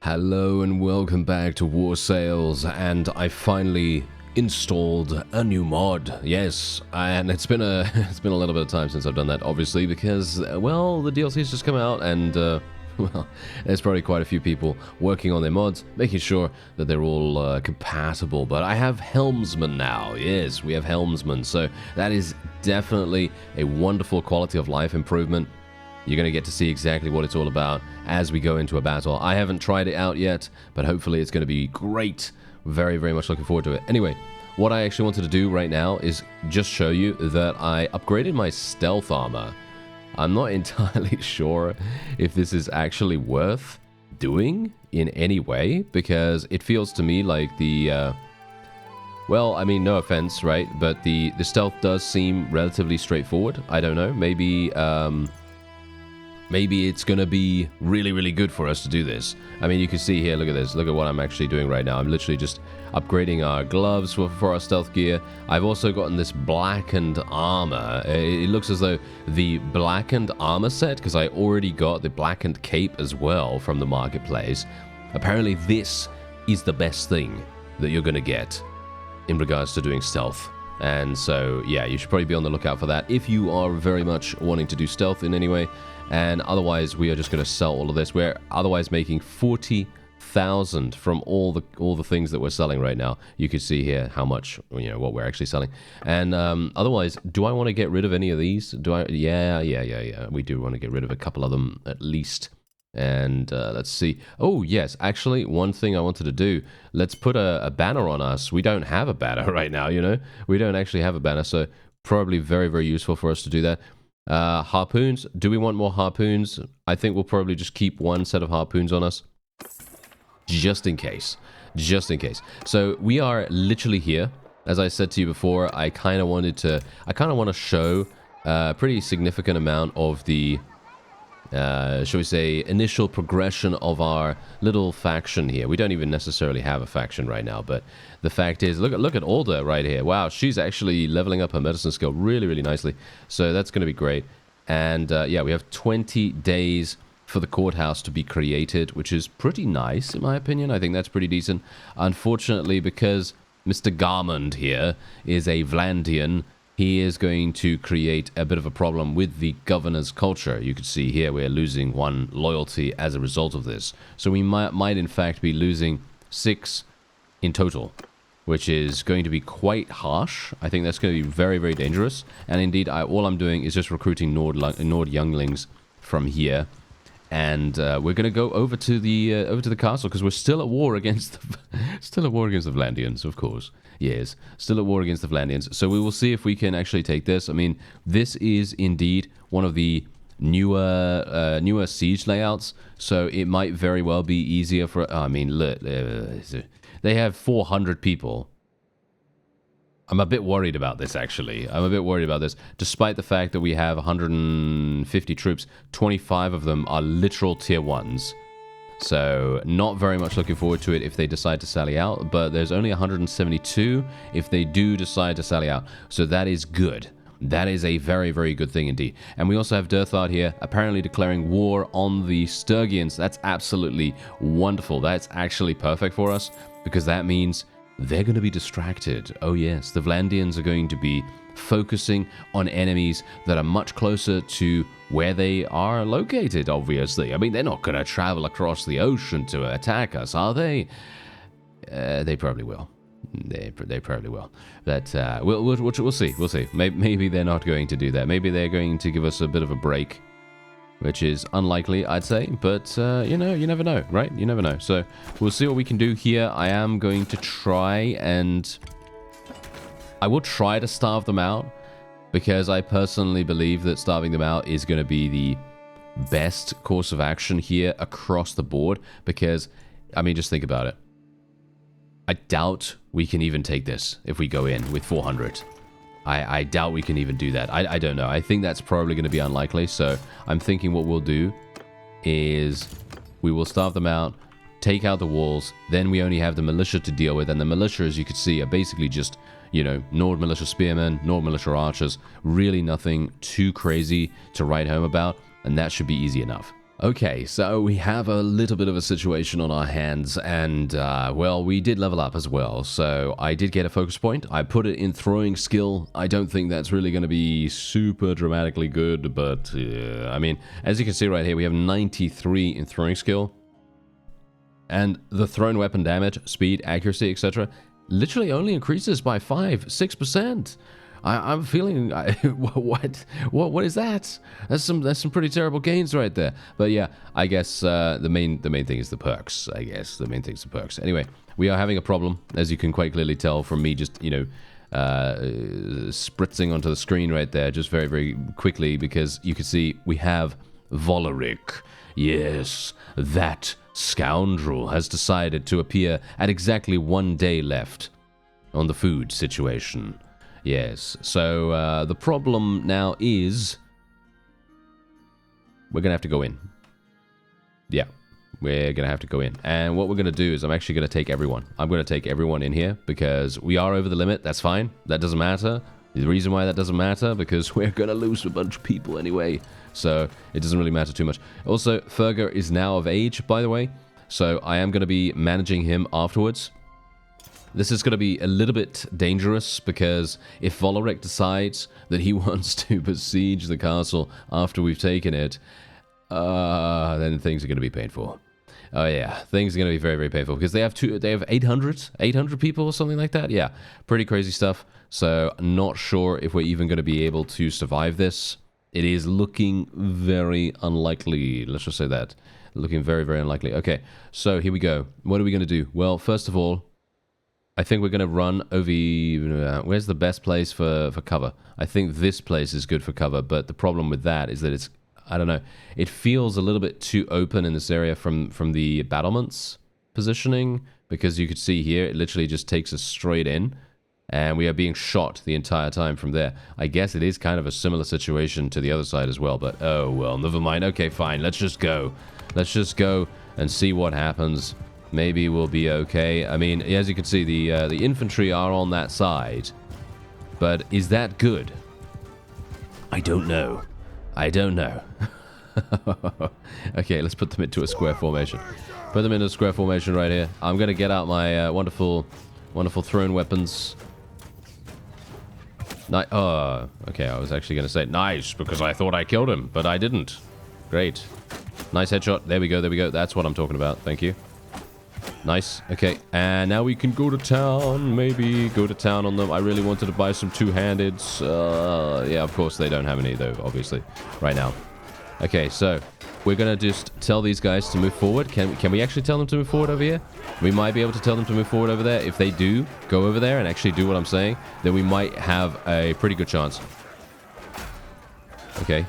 Hello and welcome back to War Sales, and I finally installed a new mod. Yes, and it's been a little bit of time since I've done that, obviously, because well, the DLC's just come out, and well, there's probably quite a few people working on their mods, making sure that they're all compatible. But I have Helmsman now. Yes, we have Helmsman, so that is definitely a wonderful quality of life improvement. You're going to get to see exactly what it's all about as we go into a battle. I haven't tried it out yet, but hopefully it's going to be great. Very, very much looking forward to it. Anyway, what I actually wanted to do right now is just show you that I upgraded my stealth armor. I'm not entirely sure if this is actually worth doing in any way, because it feels to me like the... well, I mean, no offense, right? But the stealth does seem relatively straightforward. I don't know. Maybe it's going to be really, really good for us to do this. I mean, you can see here, look at this. Look at what I'm actually doing right now. I'm literally just upgrading our gloves for our stealth gear. I've also gotten this blackened armor. It looks as though the blackened armor set, because I already got the blackened cape as well from the marketplace. Apparently, this is the best thing that you're going to get in regards to doing stealth. And so, yeah, you should probably be on the lookout for that if you are very much wanting to do stealth in any way. And otherwise, we are just going to sell all of this. We're otherwise making 40,000 from all the things that we're selling right now. You can see here how much, you know, what we're actually selling. And otherwise, do I want to get rid of any of these? Do I? Yeah. We do want to get rid of a couple of them at least. And let's see. Oh, yes. Actually, one thing I wanted to do, let's put a banner on us. We don't have a banner right now, you know. We don't actually have a banner, so probably very, very useful for us to do that. Harpoons. Do we want more harpoons? I think we'll probably just keep one set of harpoons on us. Just in case. Just in case. So we are literally here. As I said to you before, I kind of want to show a pretty significant amount of the... shall we say, initial progression of our little faction here. We don't even necessarily have a faction right now, but the fact is, look at Alda right here. Wow, she's actually leveling up her medicine skill really, really nicely. So that's going to be great. And yeah, we have 20 days for the courthouse to be created, which is pretty nice, in my opinion. I think that's pretty decent. Unfortunately, because Mr. Garmond here is a Vlandian, he is going to create a bit of a problem with the governor's culture. You can see here we're losing 1 loyalty as a result of this. So we might in fact be losing 6 in total, which is going to be quite harsh. I think that's going to be very, very dangerous. And indeed, all I'm doing is just recruiting Nord younglings from here. And we're going to go over to the castle, because we're still at war against the Vlandians, of course. Yes, still at war against the Vlandians. So we will see if we can actually take this. I mean, this is indeed one of the newer siege layouts, so it might very well be easier for... I mean, look, they have 400 people. I'm a bit worried about this, actually. I'm a bit worried about this. Despite the fact that we have 150 troops, 25 of them are literal tier 1s. So, not very much looking forward to it if they decide to sally out, but there's only 172 if they do decide to sally out. So that is good. That is a very, very good thing indeed. And we also have Durthard here, apparently declaring war on the Sturgians. That's absolutely wonderful. That's actually perfect for us, because that means they're going to be distracted. Oh yes, the Vlandians are going to be focusing on enemies that are much closer to where they are located, obviously. I mean, they're not going to travel across the ocean to attack us, are they? They probably will. They probably will. But we'll see. We'll see. Maybe they're not going to do that. Maybe they're going to give us a bit of a break, which is unlikely, I'd say. But, you know, you never know, right? You never know. So we'll see what we can do here. I am going to try and... I will try to starve them out, because I personally believe that starving them out is going to be the best course of action here across the board. Because, I mean, just think about it. I doubt we can even take this if we go in with 400. I doubt we can even do that. I don't know. I think that's probably going to be unlikely. So I'm thinking what we'll do is we will starve them out, take out the walls, then we only have the militia to deal with. And the militia, as you can see, are basically just, you know, Nord militia spearmen, Nord militia archers. Really nothing too crazy to write home about. And that should be easy enough. Okay, so we have a little bit of a situation on our hands, and, well, we did level up as well. So I did get a focus point. I put it in throwing skill. I don't think that's really going to be super dramatically good, but, I mean, as you can see right here, we have 93 in throwing skill. And the thrown weapon damage, speed, accuracy, etc. literally only increases by 5-6%. I'm feeling what is that? That's some pretty terrible gains right there. But yeah, I guess the main thing is the perks. I guess the main thing is the perks. Anyway, we are having a problem, as you can quite clearly tell from me just spritzing onto the screen right there, just very quickly, because you can see we have Voleric. Yes, that scoundrel has decided to appear at exactly 1 day left on the food situation. Yes, so the problem now is we're going to have to go in. Yeah, we're going to have to go in. And what we're going to do is I'm actually going to take everyone. I'm going to take everyone in here because we are over the limit. That's fine. That doesn't matter. The reason why that doesn't matter, because we're going to lose a bunch of people anyway. So it doesn't really matter too much. Also, Ferger is now of age, by the way. So I am going to be managing him afterwards. This is going to be a little bit dangerous because if Voleric decides that he wants to besiege the castle after we've taken it, then things are going to be painful. Oh yeah, things are going to be very painful because they have 800 people or something like that. Yeah, pretty crazy stuff. So not sure if we're even going to be able to survive this. It is looking very unlikely. Let's just say that. Looking very unlikely. Okay, so here we go. What are we going to do? Well, first of all, I think we're going to run over... where's the best place for cover? I think this place is good for cover, but the problem with that is that it's... I don't know. It feels a little bit too open in this area from the battlements positioning, because you could see here, it literally just takes us straight in, and we are being shot the entire time from there. I guess it is kind of a similar situation to the other side as well, but oh well, never mind. Okay, fine. Let's just go. Let's just go and see what happens. Maybe we'll be okay. I mean, as you can see, the infantry are on that side. But is that good? I don't know. I don't know. Okay, let's put them into a square formation. Put them into a square formation right here. I'm going to get out my wonderful thrown weapons. Oh, okay, I was actually going to say nice, because I thought I killed him, but I didn't. Great. Nice headshot. There we go. That's what I'm talking about. Thank you. Nice. Okay, and now we can go to town. Maybe go to town on them. I really wanted to buy some two-handeds. Yeah, of course they don't have any, though, obviously, right now. Okay, so we're going to just tell these guys to move forward. Can we actually tell them to move forward over here? We might be able to tell them to move forward over there. If they do go over there and actually do what I'm saying, then we might have a pretty good chance. Okay.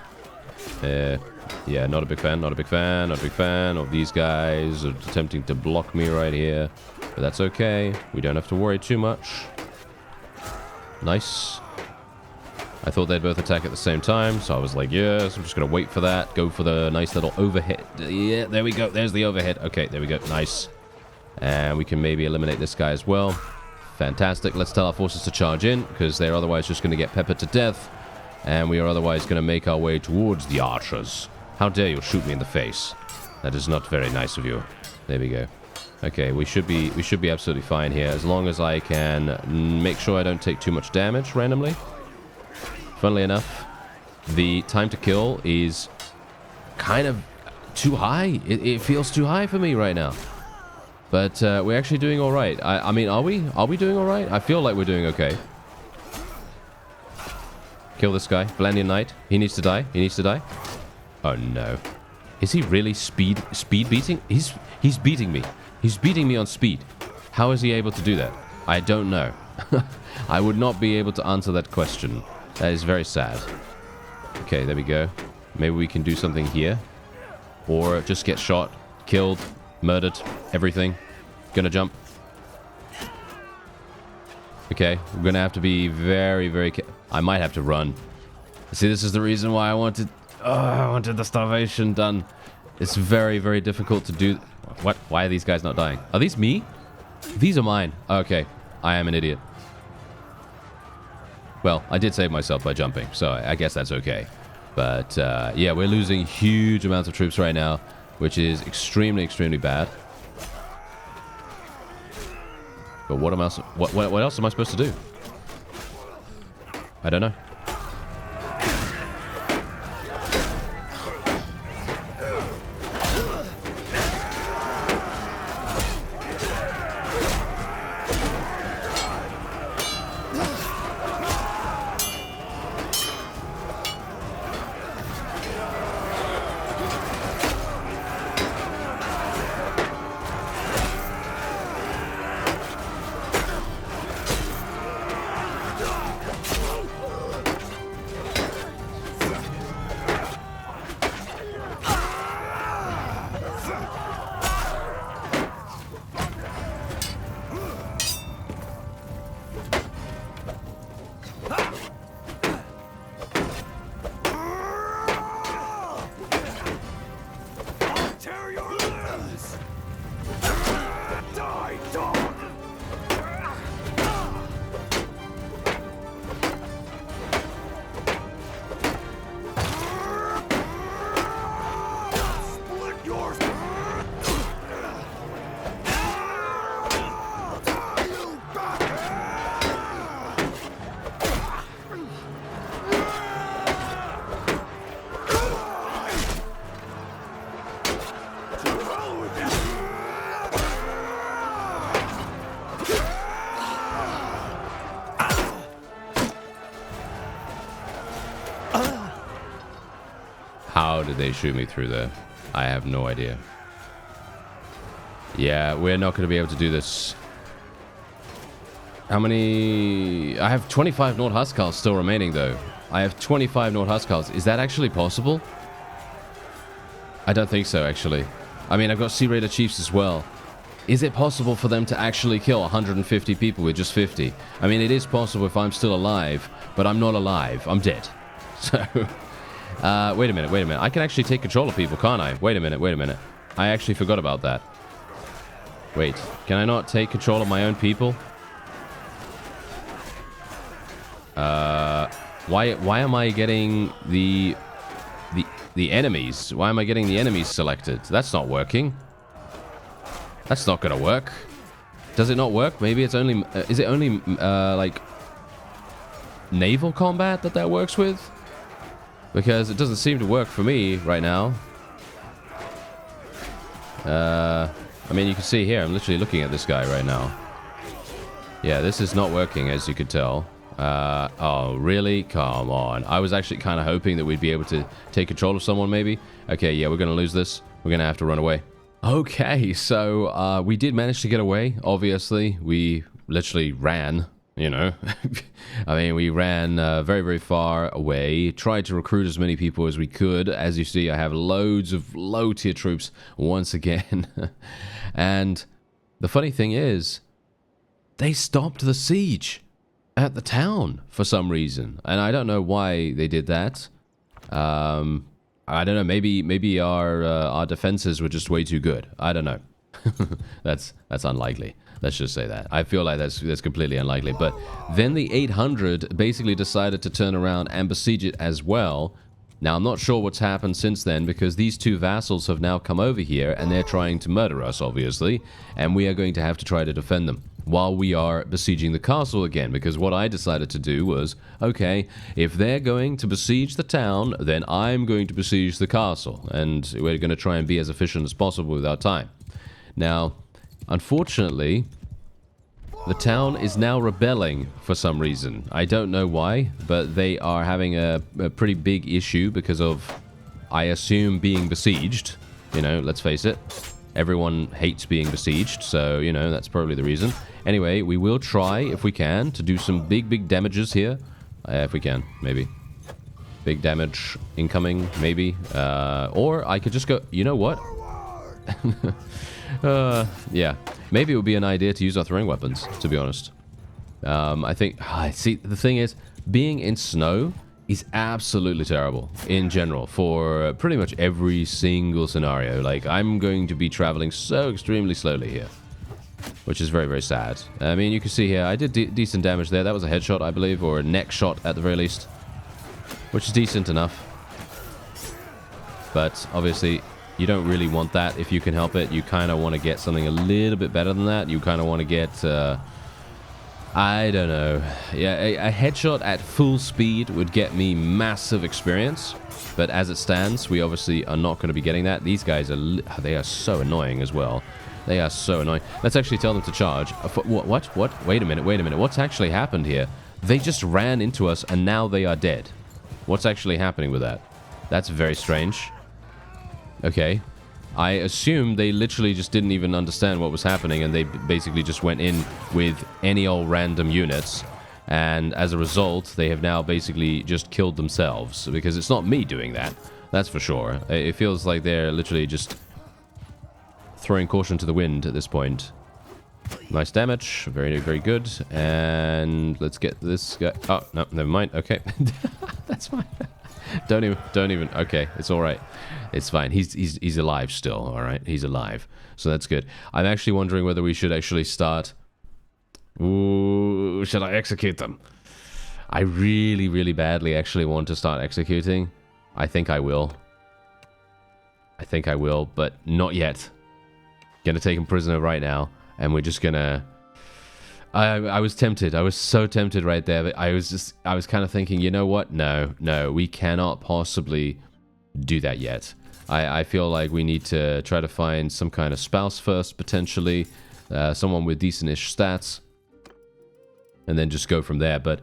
Yeah, not a big fan of these guys attempting to block me right here. But that's okay. We don't have to worry too much. Nice. I thought they'd both attack at the same time, so I was like, yes, I'm just going to wait for that. Go for the nice little overhead. Yeah, there we go. There's the overhead. Okay, there we go. Nice. And we can maybe eliminate this guy as well. Fantastic. Let's tell our forces to charge in, because they're otherwise just going to get peppered to death. And we are otherwise going to make our way towards the archers. How dare you shoot me in the face? That is not very nice of you. There we go. Okay, we should be absolutely fine here, as long as I can make sure I don't take too much damage randomly. Funnily enough, the time to kill is kind of too high. It feels too high for me right now. But we're actually doing all right. I mean, are we? Are we doing all right? I feel like we're doing okay. Kill this guy. Valandian Knight. He needs to die. He needs to die. Oh, no. Is he really speed beating? He's beating me. He's beating me on speed. How is he able to do that? I don't know. I would not be able to answer that question. That is very sad. Okay, there we go. Maybe we can do something here. Or just get shot, killed, murdered, everything. Gonna jump. Okay, we're gonna have to be very careful. I might have to run. See, this is the reason why I wanted the starvation done. It's very difficult to do. What? Why are these guys not dying? Are these me? These are mine. Okay, I am an idiot. Well, I did save myself by jumping, so I guess that's okay. But yeah, we're losing huge amounts of troops right now, which is extremely, extremely bad. But what else am I supposed to do? I don't know. How did they shoot me through there? I have no idea. Yeah, we're not going to be able to do this. How many... I have 25 Nord Huskarls still remaining, though. I have 25 Nord Huskarls. Is that actually possible? I don't think so, actually. I mean, I've got Sea Raider Chiefs as well. Is it possible for them to actually kill 150 people with just 50? I mean, it is possible if I'm still alive, but I'm not alive. I'm dead. So... wait a minute. I can actually take control of people, can't I? Wait a minute. I actually forgot about that. Wait, can I not take control of my own people? Why am I getting the enemies? Why am I getting the enemies selected? That's not working. That's not gonna work. Does it not work? Maybe it's only... is it only, like... naval combat that works with? Because it doesn't seem to work for me right now. I mean, you can see here, I'm literally looking at this guy right now. Yeah, this is not working, as you could tell. Oh, really? Come on. I was actually kind of hoping that we'd be able to take control of someone, maybe. Okay, yeah, we're going to lose this. We're going to have to run away. Okay, so we did manage to get away, obviously. We literally ran. You know, I mean, we ran very, very far away, tried to recruit as many people as we could. As you see, I have loads of low-tier troops once again. And the funny thing is, they stopped the siege at the town for some reason. And I don't know why they did that. I don't know, maybe our defenses were just way too good. I don't know. That's unlikely. Let's just say that. I feel like that's completely unlikely. But then the 800 basically decided to turn around and besiege it as well. Now, I'm not sure what's happened since then, because these two vassals have now come over here and they're trying to murder us, obviously. And we are going to have to try to defend them while we are besieging the castle again. Because what I decided to do was, okay, if they're going to besiege the town, then I'm going to besiege the castle. And we're going to try and be as efficient as possible with our time. Now... unfortunately, the town is now rebelling for some reason. I don't know why, but they are having a pretty big issue because of, I assume, being besieged. You know, let's face it. Everyone hates being besieged, so, you know, that's probably the reason. Anyway, we will try, if we can, to do some big damages here. If we can, maybe. Big damage incoming, maybe. Or I could just go... you know what? Yeah, maybe it would be an idea to use our throwing weapons, to be honest. I think... see, the thing is, being in snow is absolutely terrible in general for pretty much every single scenario. Like, I'm going to be traveling so extremely slowly here, which is very, very sad. I mean, you can see here, I did decent damage there. That was a headshot, I believe, or a neck shot at the very least, which is decent enough. But obviously, you don't really want that if you can help it. You kind of want to get something a little bit better than that. You kind of want to get, I don't know. Yeah, a headshot at full speed would get me massive experience. But as it stands, we obviously are not going to be getting that. These guys are, they are so annoying as well. They are so annoying. Let's actually tell them to charge. What? Wait a minute. What's actually happened here? They just ran into us and now they are dead. What's actually happening with that? That's very strange. Okay. I assume they literally just didn't even understand what was happening and they basically just went in with any old random units. And as a result, they have now basically just killed themselves. Because it's not me doing that. That's for sure. It feels like they're literally just throwing caution to the wind at this point. Nice damage. Very, very good. And let's get this guy. Oh, no, never mind. Okay. That's fine. Don't even. Okay, it's all right. It's fine. He's alive still, all right? He's alive. So that's good. I'm actually wondering whether we should actually start. Ooh, should I execute them? I really, really badly actually want to start executing. I think I will. But not yet. Gonna take him prisoner right now, and we're just gonna... I was tempted. I was so tempted right there. But I was kind of thinking, you know what? No, we cannot possibly do that yet. I feel like we need to try to find some kind of spouse first, potentially. Someone with decent-ish stats. And then just go from there. But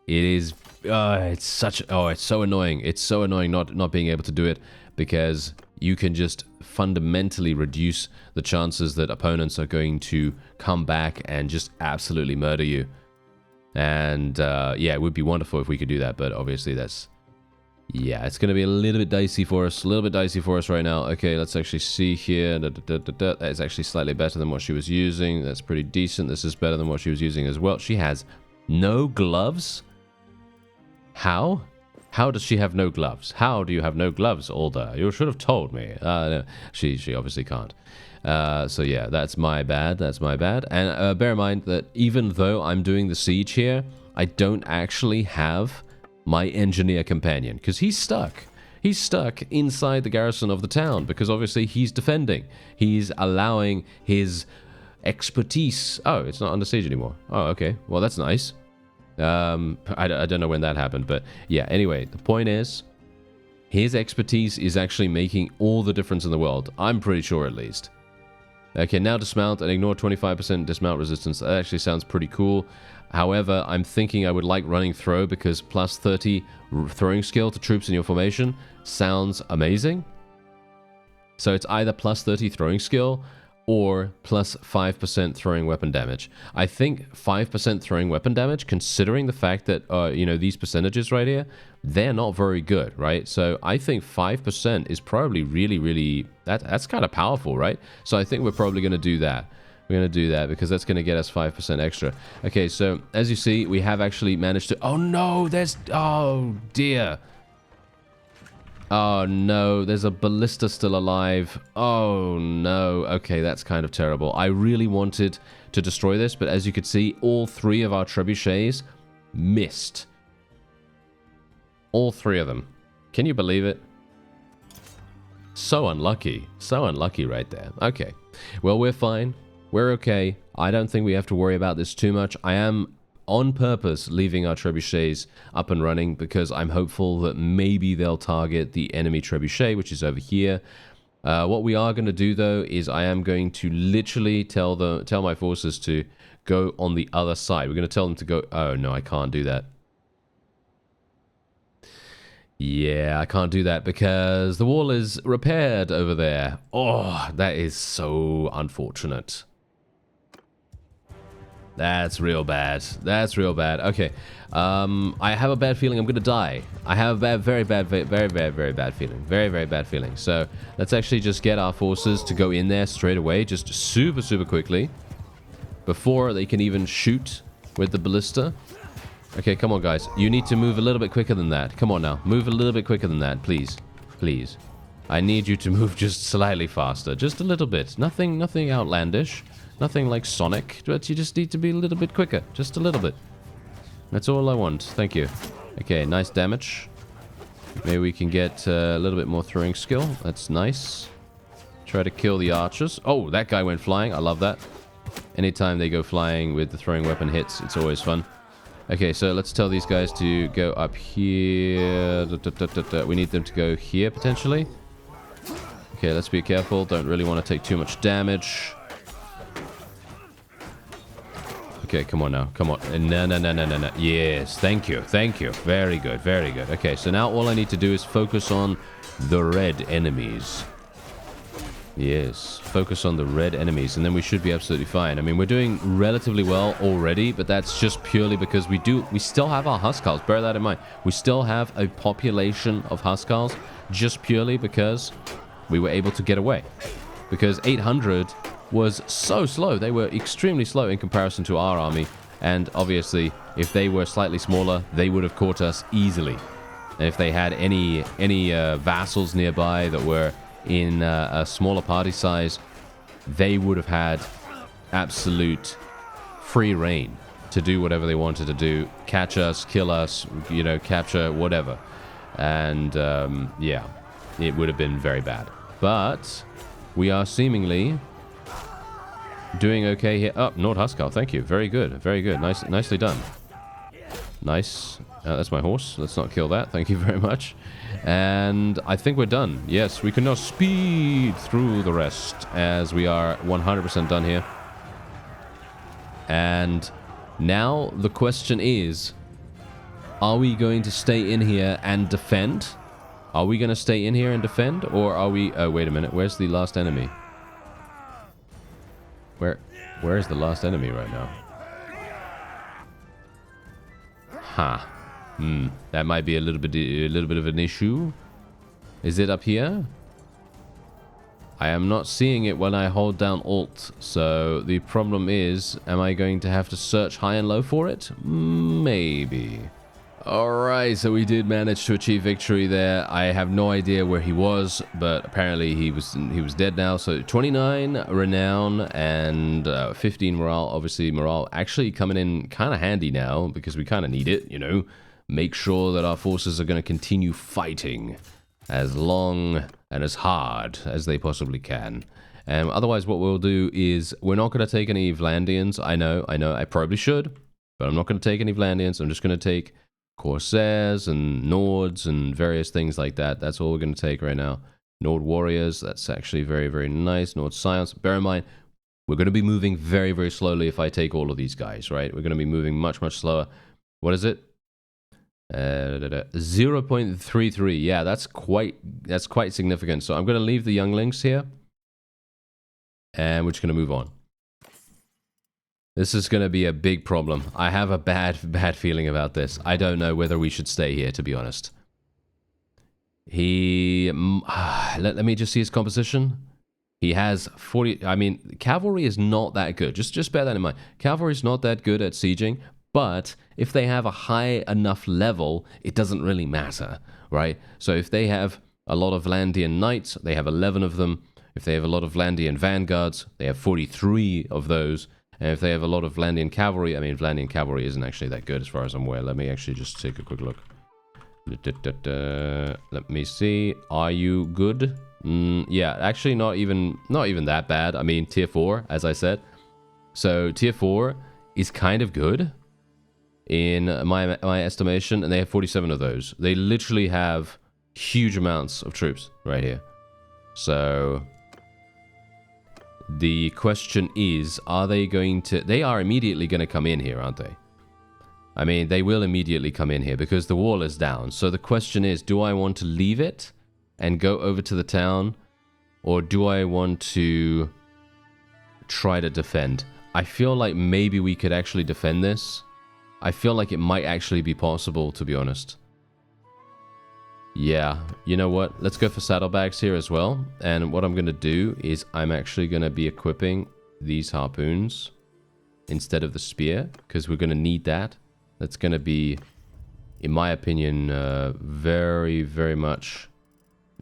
it is... it's so annoying. It's so annoying not being able to do it. Because you can just fundamentally reduce the chances that opponents are going to come back and just absolutely murder you. And yeah, it would be wonderful if we could do that, but obviously that's... Yeah, it's going to be a little bit dicey for us. Right now. Okay, let's actually see here. That is actually slightly better than what she was using. That's pretty decent. This is better than what she was using as well. She has no gloves? How? How does she have no gloves? How do you have no gloves, Alda? You should have told me. No, she obviously can't. So yeah, that's my bad. And bear in mind that even though I'm doing the siege here, I don't actually have my engineer companion. Because he's stuck. He's stuck inside the garrison of the town. Because obviously he's defending. He's allowing his expertise... Oh, it's not under siege anymore. Oh, okay. Well, that's nice. I don't know when that happened, but yeah, anyway, the point is, his expertise is actually making all the difference in the world. I'm pretty sure, at least. Okay, now dismount and ignore 25% dismount resistance. That actually sounds pretty cool. However, I'm thinking I would like running throw because plus 30 throwing skill to troops in your formation sounds amazing. So it's either plus 30 throwing skill or plus 5% throwing weapon damage. I think 5% throwing weapon damage, considering the fact that, you know, these percentages right here, they're not very good, right? So I think 5% is probably really, really... That's kind of powerful, right? So I think we're probably going to do that. We're going to do that because that's going to get us 5% extra. Okay, so as you see, we have actually managed to... Oh, no! There's... Oh, dear! Oh no, there's a ballista still alive. Oh no. Okay, that's kind of terrible. I really wanted to destroy this, but as you could see, all three of our trebuchets missed. All three of them. Can you believe it? So unlucky. So unlucky right there. Okay. Well, we're fine. We're okay. I don't think we have to worry about this too much. I am... on purpose leaving our trebuchets up and running because I'm hopeful that maybe they'll target the enemy trebuchet, which is over here. What we are going to do though is I am going to literally tell my forces to go on the other side. We're going to tell them to go... Oh no, I can't do that. Yeah, I can't do that because the wall is repaired over there. Oh, that is so unfortunate. That's real bad. That's real bad. Okay. I have a bad feeling I'm going to die. I have a very bad feeling. Very, very bad feeling. So let's actually just get our forces to go in there straight away. Just super, super quickly. Before they can even shoot with the ballista. Okay, come on, guys. You need to move a little bit quicker than that. Come on now. Move a little bit quicker than that, please. Please. I need you to move just slightly faster. Just a little bit. Nothing outlandish. Nothing like Sonic, but you just need to be a little bit quicker. Just a little bit. That's all I want. Thank you. Okay, nice damage. Maybe we can get a little bit more throwing skill. That's nice. Try to kill the archers. Oh, that guy went flying. I love that. Anytime they go flying with the throwing weapon hits, it's always fun. Okay, so let's tell these guys to go up here. We need them to go here, potentially. Okay, let's be careful. Don't really want to take too much damage. Okay, come on now. Come on. No. Yes, thank you. Thank you. Very good. Very good. Okay, so now all I need to do is focus on the red enemies. Yes, focus on the red enemies, and then we should be absolutely fine. I mean, we're doing relatively well already, but that's just purely because we still have our Huskarls. Bear that in mind. We still have a population of Huskarls just purely because we were able to get away. Because 800 was so slow. They were extremely slow in comparison to our army, and obviously, if they were slightly smaller, they would have caught us easily. And if they had any vassals nearby that were in a smaller party size, they would have had absolute free reign to do whatever they wanted to do. Catch us, kill us, you know, capture, whatever. And, yeah, it would have been very bad. But we are seemingly doing okay here. Oh, Nord Huskarl, thank you. Very good, very good. Nicely done. Nice. That's my horse. Let's not kill that. Thank you very much. And I think we're done. Yes, we can now speed through the rest as we are 100% done here. And now the question is, are we going to stay in here and defend? Are we going to stay in here and defend? Or are we... Oh, wait a minute. Where's the last enemy? Where is the last enemy right now? Huh. That might be a little bit of an issue. Is it up here? I am not seeing it when I hold down Alt. So the problem is, am I going to have to search high and low for it? Maybe. Alright, so we did manage to achieve victory there. I have no idea where he was, but apparently he was dead now. So 29 renown and 15 morale. Obviously morale actually coming in kind of handy now because we kind of need it, you know. Make sure that our forces are going to continue fighting as long and as hard as they possibly can. And otherwise what we'll do is we're not going to take any Vlandians. I know, I probably should, but I'm not going to take any Vlandians. I'm just going to take Corsairs and Nords and various things like that. That's all we're going to take right now. Nord Warriors, that's actually very, very nice. Nord Science. Bear in mind, we're going to be moving very, very slowly if I take all of these guys, right? We're going to be moving much, much slower. What is it? 0.33. Yeah, that's quite significant. So I'm going to leave the younglings here. And we're just going to move on. This is going to be a big problem. I have a bad feeling about this. I don't know whether we should stay here, to be honest. Let me just see his composition. He has 40... I mean, cavalry is not that good. Just bear that in mind. Cavalry is not that good at sieging, but if they have a high enough level, it doesn't really matter, right? So if they have a lot of Vlandian knights, they have 11 of them. If they have a lot of Vlandian vanguards, they have 43 of those. And if they have a lot of Vlandian cavalry, I mean, Vlandian cavalry isn't actually that good as far as I'm aware. Let me actually just take a quick look. Let me see. Are you good? Yeah, actually not even that bad. I mean, tier 4, as I said. So tier 4 is kind of good in my estimation, and they have 47 of those. They literally have huge amounts of troops right here. So the question is, are they going to... They are immediately going to come in here, aren't they? I mean, they will immediately come in here because the wall is down. So the question is, do I want to leave it and go over to the town? Or do I want to try to defend? I feel like maybe we could actually defend this. I feel like it might actually be possible, to be honest. Yeah, you know what? Let's go for saddlebags here as well. And what I'm going to do is I'm actually going to be equipping these harpoons instead of the spear, because we're going to need that. That's going to be, in my opinion, very, very much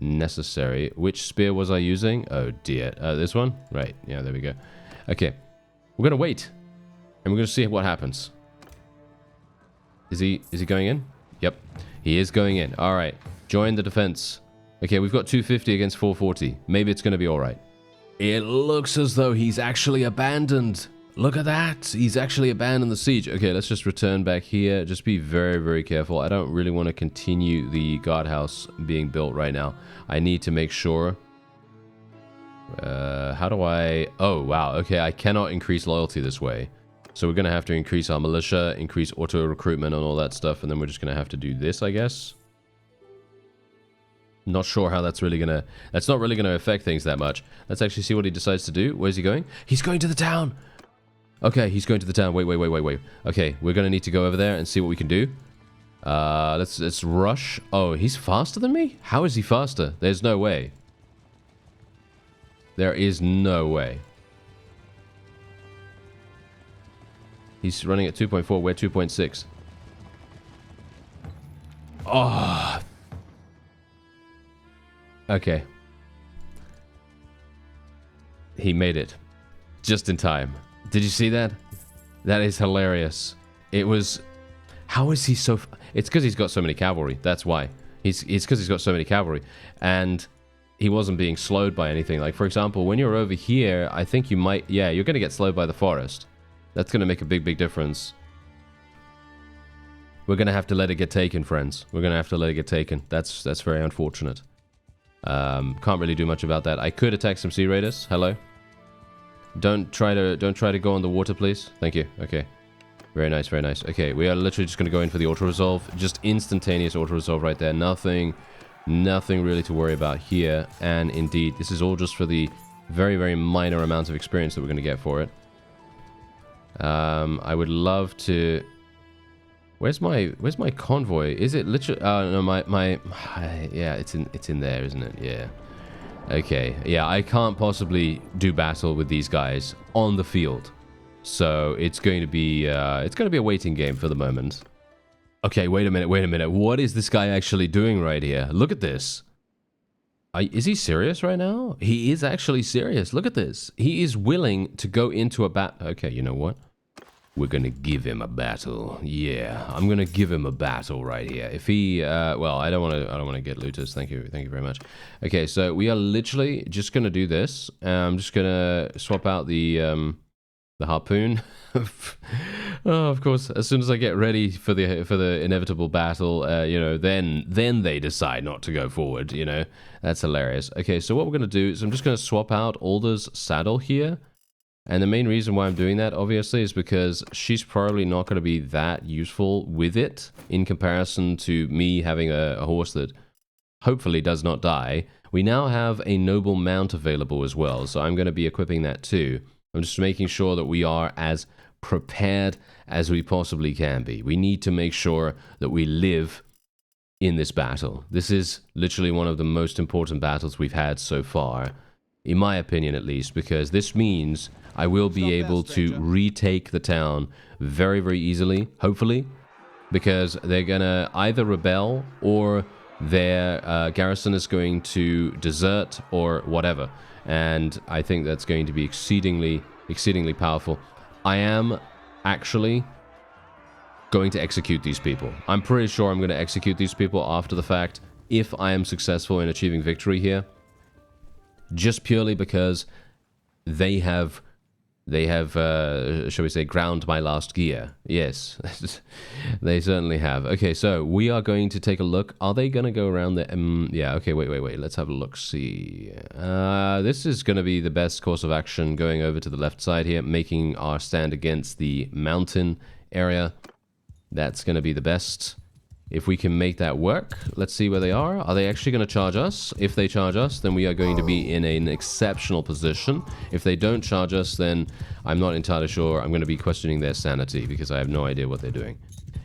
necessary. Which spear was I using? Oh dear. This one? Right. Yeah, there we go. Okay. We're going to wait. And we're going to see what happens. Is he going in? Yep. He is going in. All right. Join the defense. Okay, we've got 250 against 440. Maybe it's going to be all right. It looks as though he's actually abandoned. Look at that. He's actually abandoned the siege. Okay, let's just return back here. Just be very, very careful. I don't really want to continue the guardhouse being built right now. I need to make sure. How do I... Oh, wow. Okay, I cannot increase loyalty this way. So we're going to have to increase our militia, increase auto-recruitment and all that stuff. And then we're just going to have to do this, I guess. Not sure how that's really going to... That's not really going to affect things that much. Let's actually see what he decides to do. Where's he going? He's going to the town! Okay, he's going to the town. Wait. Okay, we're going to need to go over there and see what we can do. Let's rush. Oh, he's faster than me? How is he faster? There's no way. There is no way. He's running at 2.4. We're 2.6. Oh. Okay. He made it. Just in time. Did you see that? That is hilarious. It was... How is he so... It's because he's got so many cavalry. That's why. It's because he's got so many cavalry. And he wasn't being slowed by anything. Like, for example, when you're over here, I think you might... Yeah, you're going to get slowed by the forest. That's going to make a big, big difference. We're going to have to let it get taken, friends. We're going to have to let it get taken. That's very unfortunate. Can't really do much about that. I could attack some sea raiders. Hello. Don't try to go on the water, please. Thank you. Okay. Very nice, very nice. Okay, we are literally just going to go in for the auto-resolve. Just instantaneous auto-resolve right there. Nothing really to worry about here. And indeed, this is all just for the very, very minor amounts of experience that we're going to get for it. I would love to... Where's my convoy? Is it literally... Oh, no, yeah, it's in there, isn't it? Yeah. Okay. Yeah, I can't possibly do battle with these guys on the field. So it's going to be a waiting game for the moment. Okay, wait a minute. What is this guy actually doing right here? Look at this. Is he serious right now? He is actually serious. Look at this. He is willing to go into a battle. Okay, you know what? We're going to give him a battle. Yeah, I'm going to give him a battle right here. If he, well, I don't want to get looters. Thank you very much. Okay, so we are literally just going to do this. I'm just going to swap out the harpoon. Oh, of course, as soon as I get ready for the inevitable battle, you know, then they decide not to go forward, you know. That's hilarious. Okay, so what we're going to do is I'm just going to swap out Alder's saddle here. And the main reason why I'm doing that, obviously, is because she's probably not going to be that useful with it in comparison to me having a horse that hopefully does not die. We now have a noble mount available as well, so I'm going to be equipping that too. I'm just making sure that we are as prepared as we possibly can be. We need to make sure that we live in this battle. This is literally one of the most important battles we've had so far, in my opinion at least, because this means I will be able to retake the town very, very easily, hopefully, because they're gonna either rebel or their garrison is going to desert or whatever. And I think that's going to be exceedingly powerful. I am actually going to execute these people. I'm pretty sure I'm going to execute these people after the fact if I am successful in achieving victory here. Just purely because they have, shall we say, ground my last gear. Yes, they certainly have. Okay, so we are going to take a look. Are they going to go around the... yeah, okay, wait. Let's have a look. See. This is going to be the best course of action, going over to the left side here, making our stand against the mountain area. That's going to be the best. If we can make that work, let's see where they are. Are they actually going to charge us? If they charge us, then we are going to be in an exceptional position. If they don't charge us, then I'm not entirely sure. I'm going to be questioning their sanity because I have no idea what they're doing.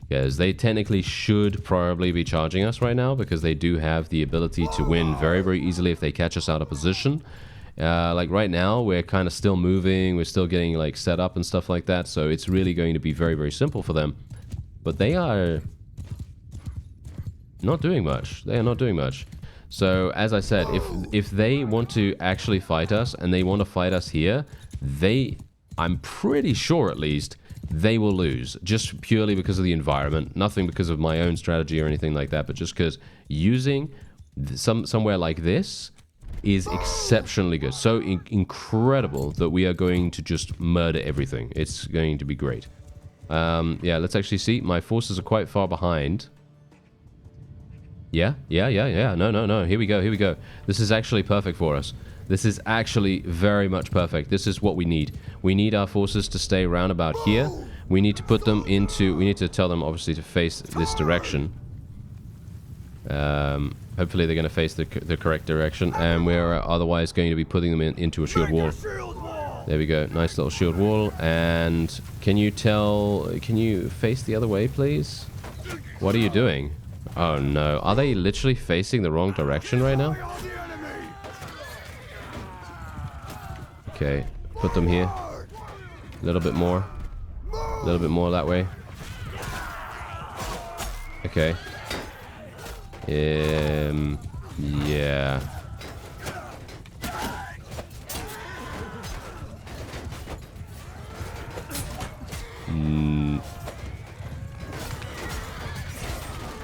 Because they technically should probably be charging us right now because they do have the ability to win very, very easily if they catch us out of position. Like right now, we're kind of still moving. We're still getting like set up and stuff like that. So it's really going to be very, very simple for them. But they are... not doing much. They are not doing much. So, as I said, if they want to actually fight us, and they want to fight us here, they I'm pretty sure at least they will lose, just purely because of the environment, nothing because of my own strategy or anything like that, but just because using somewhere like this is exceptionally good. So incredible that we are going to just murder everything. It's going to be great. Yeah, let's actually see. My forces are quite far behind. Yeah. No. Here we go. This is actually perfect for us. This is actually very much perfect. This is what we need. We need our forces to stay around about here. We need to put them into... We need to tell them, obviously, to face this direction. Hopefully they're going to face the correct direction. And we're otherwise going to be putting them into a shield wall. There we go. Nice little shield wall. And can you face the other way, please? What are you doing? Oh, no. Are they literally facing the wrong direction right now? Okay. Put them here. A little bit more. A little bit more that way. Okay. Yeah.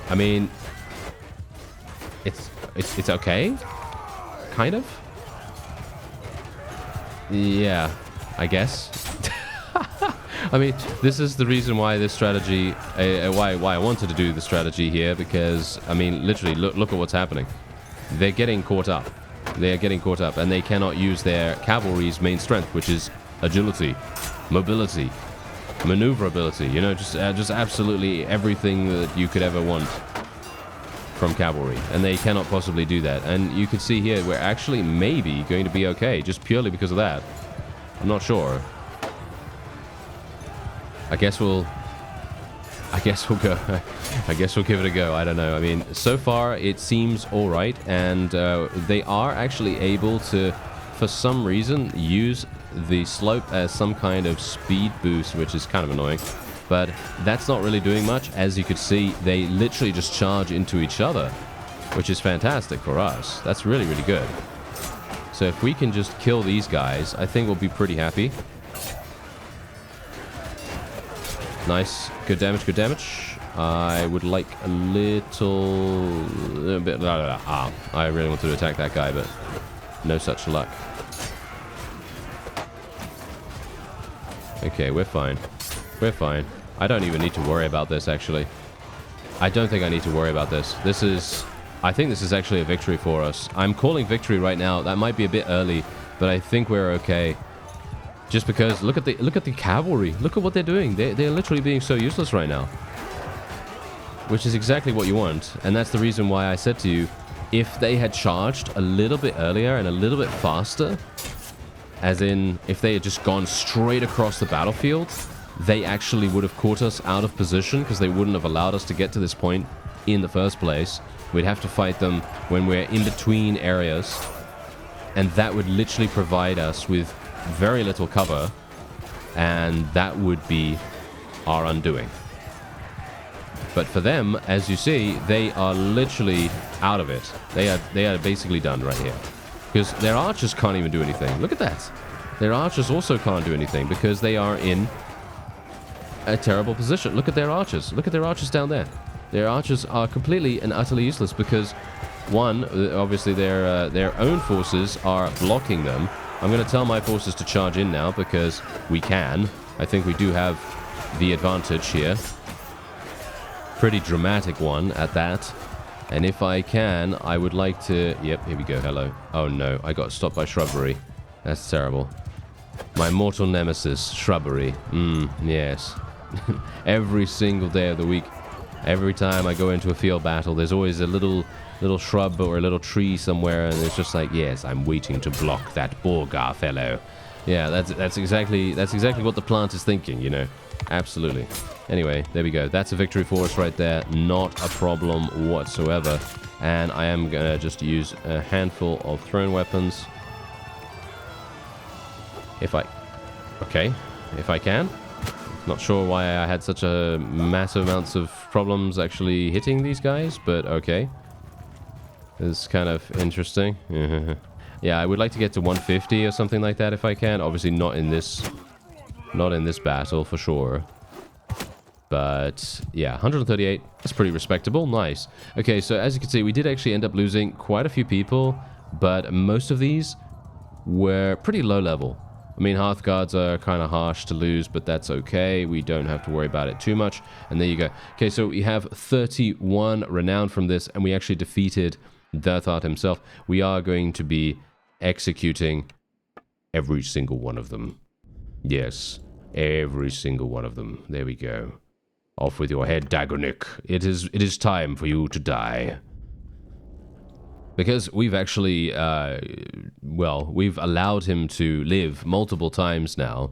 I mean, it's okay, kind of. Yeah, I guess. I mean, this is the reason why this strategy, why I wanted to do the strategy here, because I mean, literally, look at what's happening. They're getting caught up. They are getting caught up, and they cannot use their cavalry's main strength, which is agility, mobility, maneuverability. You know, just absolutely everything that you could ever want from cavalry, and they cannot possibly do that. And you can see here we're actually maybe going to be okay, just purely because of that. I'm not sure. I guess we'll go. I guess we'll give it a go. I don't know. I mean, so far it seems all right, and they are actually able to, for some reason, use the slope as some kind of speed boost, which is kind of annoying. But that's not really doing much. As you could see, they literally just charge into each other, which is fantastic for us. That's really, really good. So if we can just kill these guys, I think we'll be pretty happy. Nice. Good damage, good damage. I would like a little bit... I really wanted to attack that guy, but no such luck. Okay, we're fine. We're fine. I don't even need to worry about this, actually. I don't think I need to worry about this. I think this is actually a victory for us. I'm calling victory right now. That might be a bit early, but I think we're okay. Just because, look at the cavalry. Look at what they're doing. They're literally being so useless right now. Which is exactly what you want. And that's the reason why I said to you, if they had charged a little bit earlier and a little bit faster, as in, if they had just gone straight across the battlefield, they actually would have caught us out of position, because they wouldn't have allowed us to get to this point in the first place. We'd have to fight them when we're in between areas, and that would literally provide us with very little cover, and that would be our undoing. But for them, as you see, they are literally out of it. They are basically done right here. Because their archers can't even do anything. Look at that. Their archers also can't do anything because they are in a terrible position. Look at their archers. Look at their archers down there. Their archers are completely and utterly useless because, one, obviously their own forces are blocking them. I'm going to tell my forces to charge in now because we can. I think we do have the advantage here. Pretty dramatic one at that. And if I can, I would like to... Yep, here we go. Hello. Oh no, I got stopped by shrubbery. That's terrible. My mortal nemesis, shrubbery. Yes. Every single day of the week, every time I go into a field battle, there's always a little shrub or a little tree somewhere, and it's just like, yes, I'm waiting to block that Borgar fellow. Yeah, that's exactly what the plant is thinking, you know. Absolutely. Anyway, there we go. That's a victory for us right there. Not a problem whatsoever. And I am going to just use a handful of thrown weapons. If I can. Not sure why I had such a massive amounts of problems actually hitting these guys, but okay. It's kind of interesting. Yeah, I would like to get to 150 or something like that if I can. Obviously not in this Not in this battle, for sure. But, yeah, 138. That's pretty respectable. Nice. Okay, so as you can see, we did actually end up losing quite a few people, but most of these were pretty low level. I mean, Hearthguards are kind of harsh to lose, but that's okay. We don't have to worry about it too much. And there you go. Okay, so we have 31 renown from this, and we actually defeated Dirthart himself. We are going to be executing every single one of them. Yes, every single one of them. There we go. Off with your head, Dagonik. It is time for you to die. Because we've actually, well, we've allowed him to live multiple times now,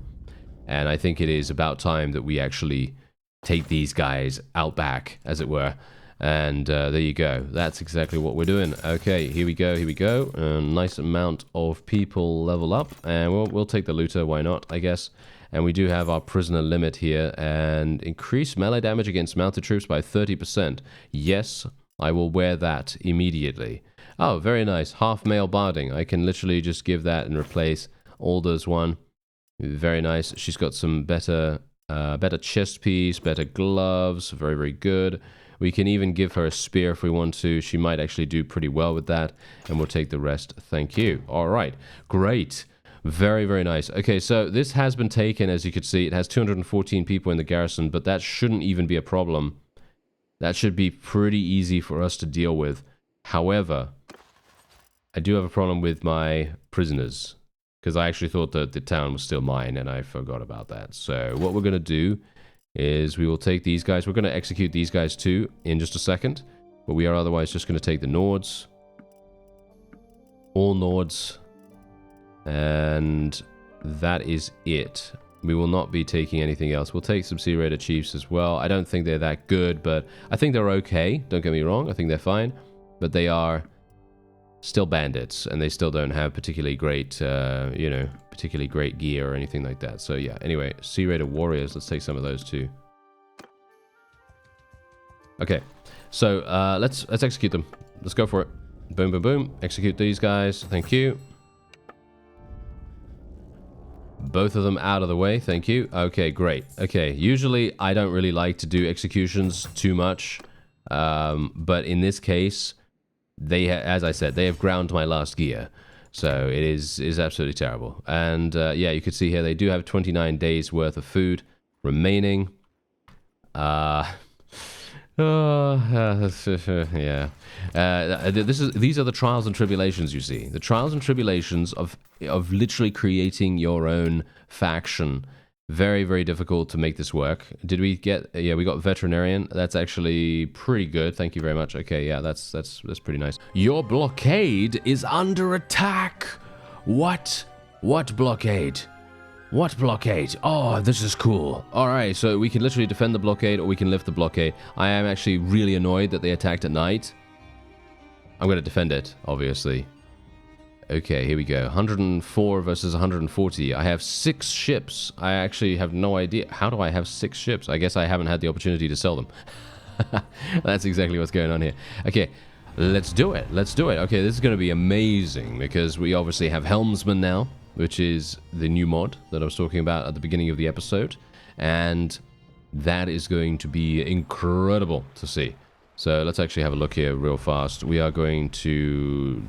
and I think it is about time that we actually take these guys out back, as it were. And there you go. That's exactly what we're doing. Okay, here we go, here we go. A nice amount of people level up, and we'll take the looter, why not, I guess. And we do have our prisoner limit here, and increase melee damage against mounted troops by 30%. Yes, I will wear that immediately. Oh, very nice. Half male barding. I can literally just give that and replace Alder's one. Very nice. She's got some better chest piece, better gloves. Very, very good. We can even give her a spear if we want to. She might actually do pretty well with that. And we'll take the rest. Thank you. All right. Great. Very, very nice. Okay, so this has been taken, as you can see. It has 214 people in the garrison, but that shouldn't even be a problem. That should be pretty easy for us to deal with. However, I do have a problem with my prisoners, because I actually thought that the town was still mine, and I forgot about that. So what we're going to do is we will take these guys. We're going to execute these guys too in just a second, but we are otherwise just going to take the Nords. All Nords. And that is it. We will not be taking anything else. We'll take some Sea Raider Chiefs as well. I don't think they're that good, but I think they're okay. Don't get me wrong. I think they're fine. But they are still bandits, and they still don't have particularly great, you know, particularly great gear or anything like that. So yeah, anyway, Sea Raider Warriors, let's take some of those too. Okay, so let's execute them. Let's go for it. Boom, boom, boom. Execute these guys. Thank you. Both of them out of the way. Thank you. Okay, great. Okay, usually I don't really like to do executions too much, but in this case, as I said, they have ground my last gear, so it is absolutely terrible. And yeah, you can see here they do have 29 days worth of food remaining. Yeah. These are the trials and tribulations, you see. The trials and tribulations of literally creating your own faction. Very, very difficult to make this work. Did we get... Yeah, we got veterinarian. That's actually pretty good. Thank you very much. Okay, yeah, that's pretty nice. Your blockade is under attack. What? What blockade? What blockade? Oh, this is cool. All right, so we can literally defend the blockade, or we can lift the blockade. I am actually really annoyed that they attacked at night. I'm going to defend it, obviously. Okay, here we go. 104 versus 140. I have 6 ships. I actually have no idea. How do I have 6 ships? I guess I haven't had the opportunity to sell them. That's exactly what's going on here. Okay, let's do it. Let's do it. Okay, this is going to be amazing, because we obviously have Helmsman now, which is the new mod that I was talking about at the beginning of the episode. And that is going to be incredible to see. So let's actually have a look here real fast. We are going to...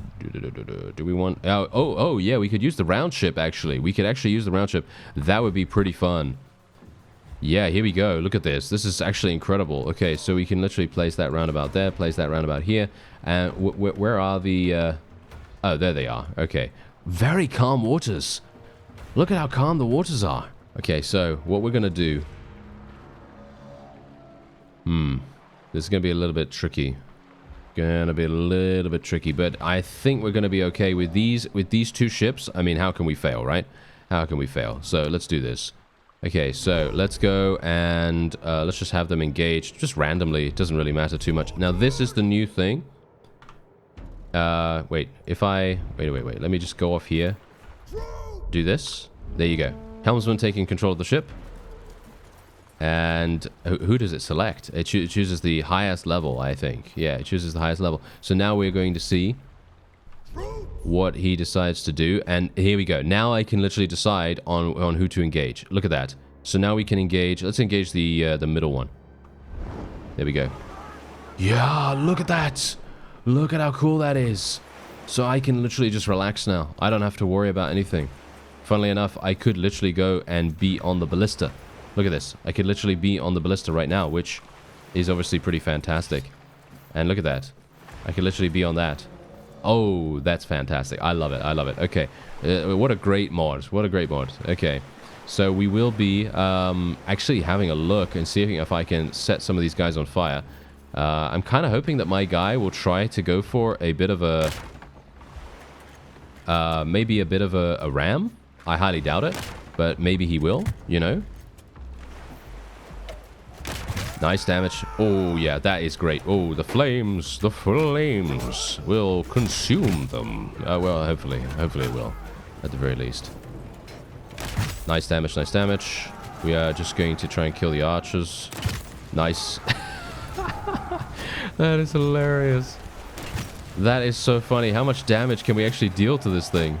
Do we want... Oh, yeah, we could use the round ship, actually. We could actually use the round ship. That would be pretty fun. Yeah, here we go. Look at this. This is actually incredible. Okay, so we can literally place that roundabout there, place that roundabout here. And where are the... Oh, there they are. Okay. Very calm waters. Look at how calm the waters are. Okay, so what we're going to do... This is going to be a little bit tricky. Gonna be a little bit tricky, but I think we're going to be okay with these 2 ships. I mean, how can we fail, right? How can we fail? So let's do this. Okay, so let's go and let's just have them engaged just randomly. It doesn't really matter too much. Now, this is the new thing. Wait, if I... Wait. Let me just go off here. Do this. There you go. Helmsman taking control of the ship. And who does it select? It chooses the highest level, I think. Yeah, it chooses the highest level. So now we're going to see what he decides to do. And here we go. Now I can literally decide on who to engage. Look at that. So now we can engage. Let's engage the middle one. There we go. Yeah, look at that. Look at how cool that is. So I can literally just relax now. I don't have to worry about anything. Funnily enough, I could literally go and be on the ballista. Look at this. I could literally be on the ballista right now, which is obviously pretty fantastic. And look at that. I could literally be on that. Oh, that's fantastic. I love it. I love it. Okay. What a great mod. What a great mod. Okay. So we will be actually having a look and seeing if I can set some of these guys on fire. I'm kind of hoping that my guy will try to go for a bit of a... maybe a bit of a ram. I highly doubt it, but maybe he will, you know. Nice damage. Oh, yeah, that is great. Oh, the flames will consume them. Well, hopefully it will, at the very least. Nice damage, nice damage. We are just going to try and kill the archers. Nice. That is hilarious. That is so funny. How much damage can we actually deal to this thing?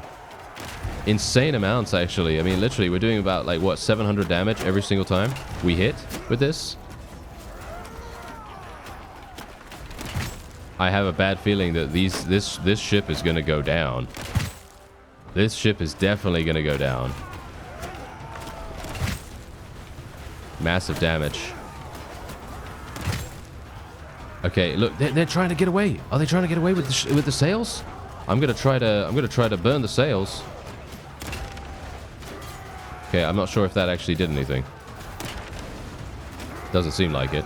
Insane amounts, actually. I mean, literally, we're doing about, like, what, 700 damage every single time we hit with this? I have a bad feeling that this ship is going to go down. This ship is definitely going to go down. Massive damage. Okay, look, they're trying to get away. Are they trying to get away with the sails? I'm gonna try to burn the sails. Okay, I'm not sure if that actually did anything. Doesn't seem like it.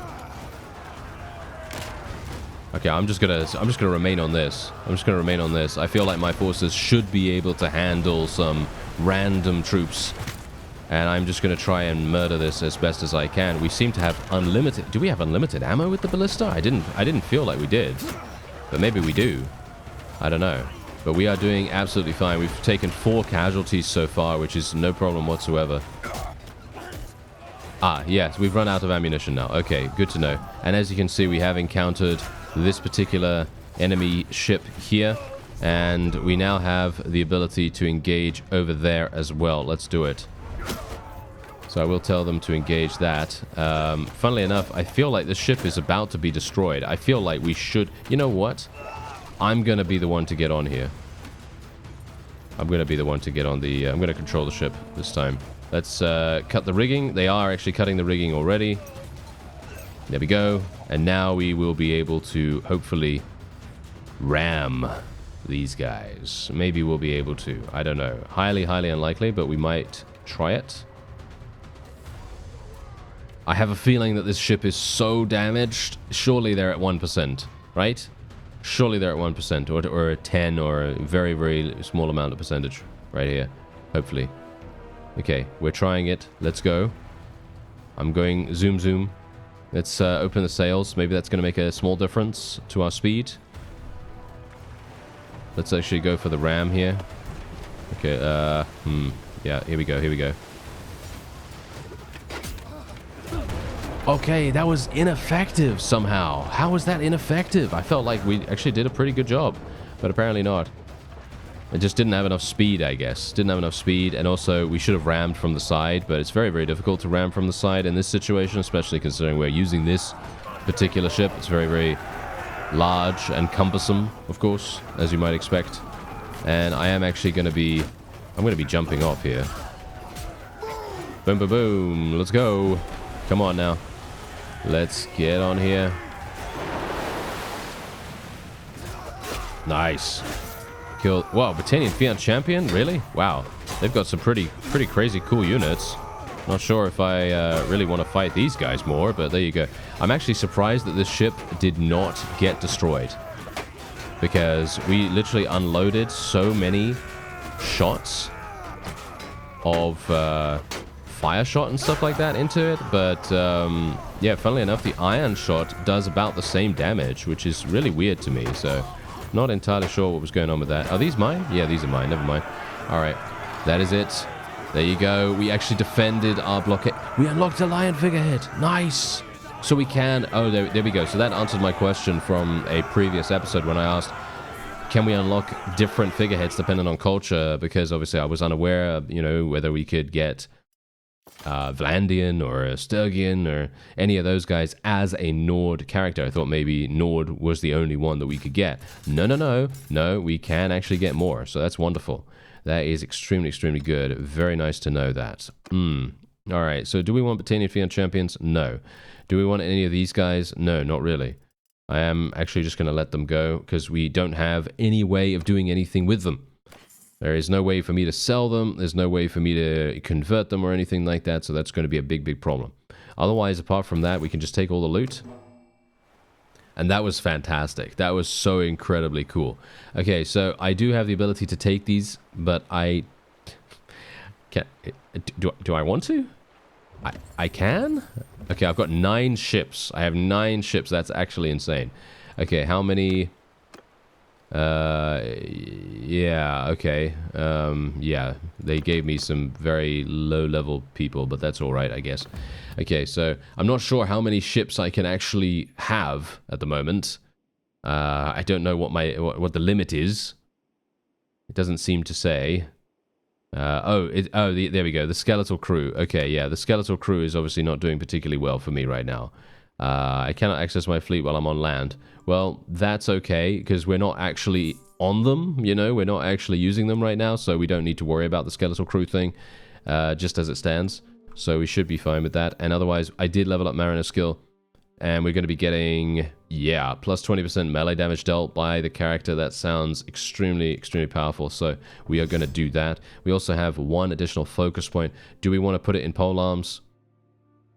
Okay, I'm just gonna remain on this. I'm just gonna remain on this. I feel like my forces should be able to handle some random troops. And I'm just going to try and murder this as best as I can. We seem to have unlimited... Do we have unlimited ammo with the ballista? I didn't feel like we did. But maybe we do. I don't know. But we are doing absolutely fine. We've taken 4 casualties so far, which is no problem whatsoever. Ah, yes, we've run out of ammunition now. Okay, good to know. And as you can see, we have encountered this particular enemy ship here. And we now have the ability to engage over there as well. Let's do it. So I will tell them to engage that. Funnily enough, I feel like this ship is about to be destroyed. I feel like we should... You know what? I'm going to be the one to get on here. I'm going to be the one to get on the... I'm going to control the ship this time. Let's cut the rigging. They are actually cutting the rigging already. There we go. And now we will be able to hopefully ram these guys. Maybe we'll be able to. I don't know. Highly, highly unlikely, but we might try it. I have a feeling that this ship is so damaged. Surely they're at 1%, right? Surely they're at 1% or a 10 or a very, very small amount of percentage right here. Hopefully. Okay, we're trying it. Let's go. I'm going zoom, zoom. Let's open the sails. Maybe that's going to make a small difference to our speed. Let's actually go for the ram here. Okay, yeah, here we go, here we go. Okay, that was ineffective somehow. How was that ineffective? I felt like we actually did a pretty good job, but apparently not. It just didn't have enough speed, I guess. Didn't have enough speed, and also we should have rammed from the side, but it's very, very difficult to ram from the side in this situation, especially considering we're using this particular ship. It's very, very large and cumbersome, of course, as you might expect. And I am actually going to be... I'm going to be jumping off here. Boom, boom, boom. Let's go. Come on now. Let's get on here. Nice. Killed. Wow, Britannian Fiat Champion? Really? Wow. They've got some pretty crazy cool units. Not sure if I really want to fight these guys more, but there you go. I'm actually surprised that this ship did not get destroyed. Because we literally unloaded so many shots of fire shot and stuff like that into it. But yeah, funnily enough, the iron shot does about the same damage, which is really weird to me. So not entirely sure what was going on with that. Are these mine? Yeah, these are mine. Never mind. All right. That is it. There you go. We actually defended our blockade. We unlocked a lion figurehead. Nice. So we can... Oh, there we go. So that answered my question from a previous episode when I asked, can we unlock different figureheads depending on culture? Because obviously I was unaware, you know, whether we could get Vlandian or a Sturgian or any of those guys as a Nord character. I thought maybe Nord was the only one that we could get. No, we can actually get more, so that's wonderful. That is extremely, extremely good. Very nice to know that. Alright, so do we want Botanian Field Champions? No. Do we want any of these guys? No, not really. I am actually just going to let them go because we don't have any way of doing anything with them. There is no way for me to sell them. There's no way for me to convert them or anything like that. So that's going to be a big, big problem. Otherwise, apart from that, we can just take all the loot. And that was fantastic. That was so incredibly cool. Okay, so I do have the ability to take these, but I... Do I want to? I can? Okay, I've got 9 ships. I have 9 ships. That's actually insane. Okay, how many... yeah, okay. Yeah, they gave me some very low-level people, but that's alright, I guess. Okay, so I'm not sure how many ships I can actually have at the moment. I don't know what the limit is. It doesn't seem to say. There we go. The skeletal crew. Okay, yeah, the skeletal crew is obviously not doing particularly well for me right now. I cannot access my fleet while I'm on land. Well, that's okay, because we're not actually on them, you know? We're not actually using them right now, so we don't need to worry about the skeletal crew thing, just as it stands. So we should be fine with that. And otherwise, I did level up Mariner skill, and we're going to be getting, yeah, plus 20% melee damage dealt by the character. That sounds extremely, extremely powerful, so we are going to do that. We also have 1 additional focus point. Do we want to put it in polearms?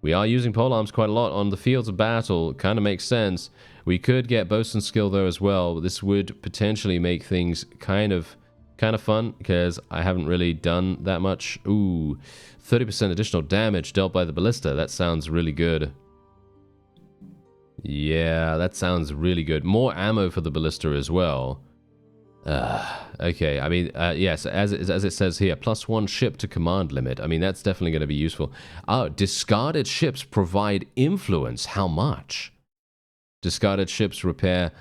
We are using polearms quite a lot on the fields of battle. Kind of makes sense. We could get bosun skill though as well. This would potentially make things kind of fun because I haven't really done that much. Ooh, 30% additional damage dealt by the ballista. That sounds really good. Yeah, that sounds really good. More ammo for the ballista as well. Okay, I mean, yes, as it says here, +1 ship to command limit. I mean, that's definitely going to be useful. Oh, discarded ships provide influence. How much? Discarded ships repair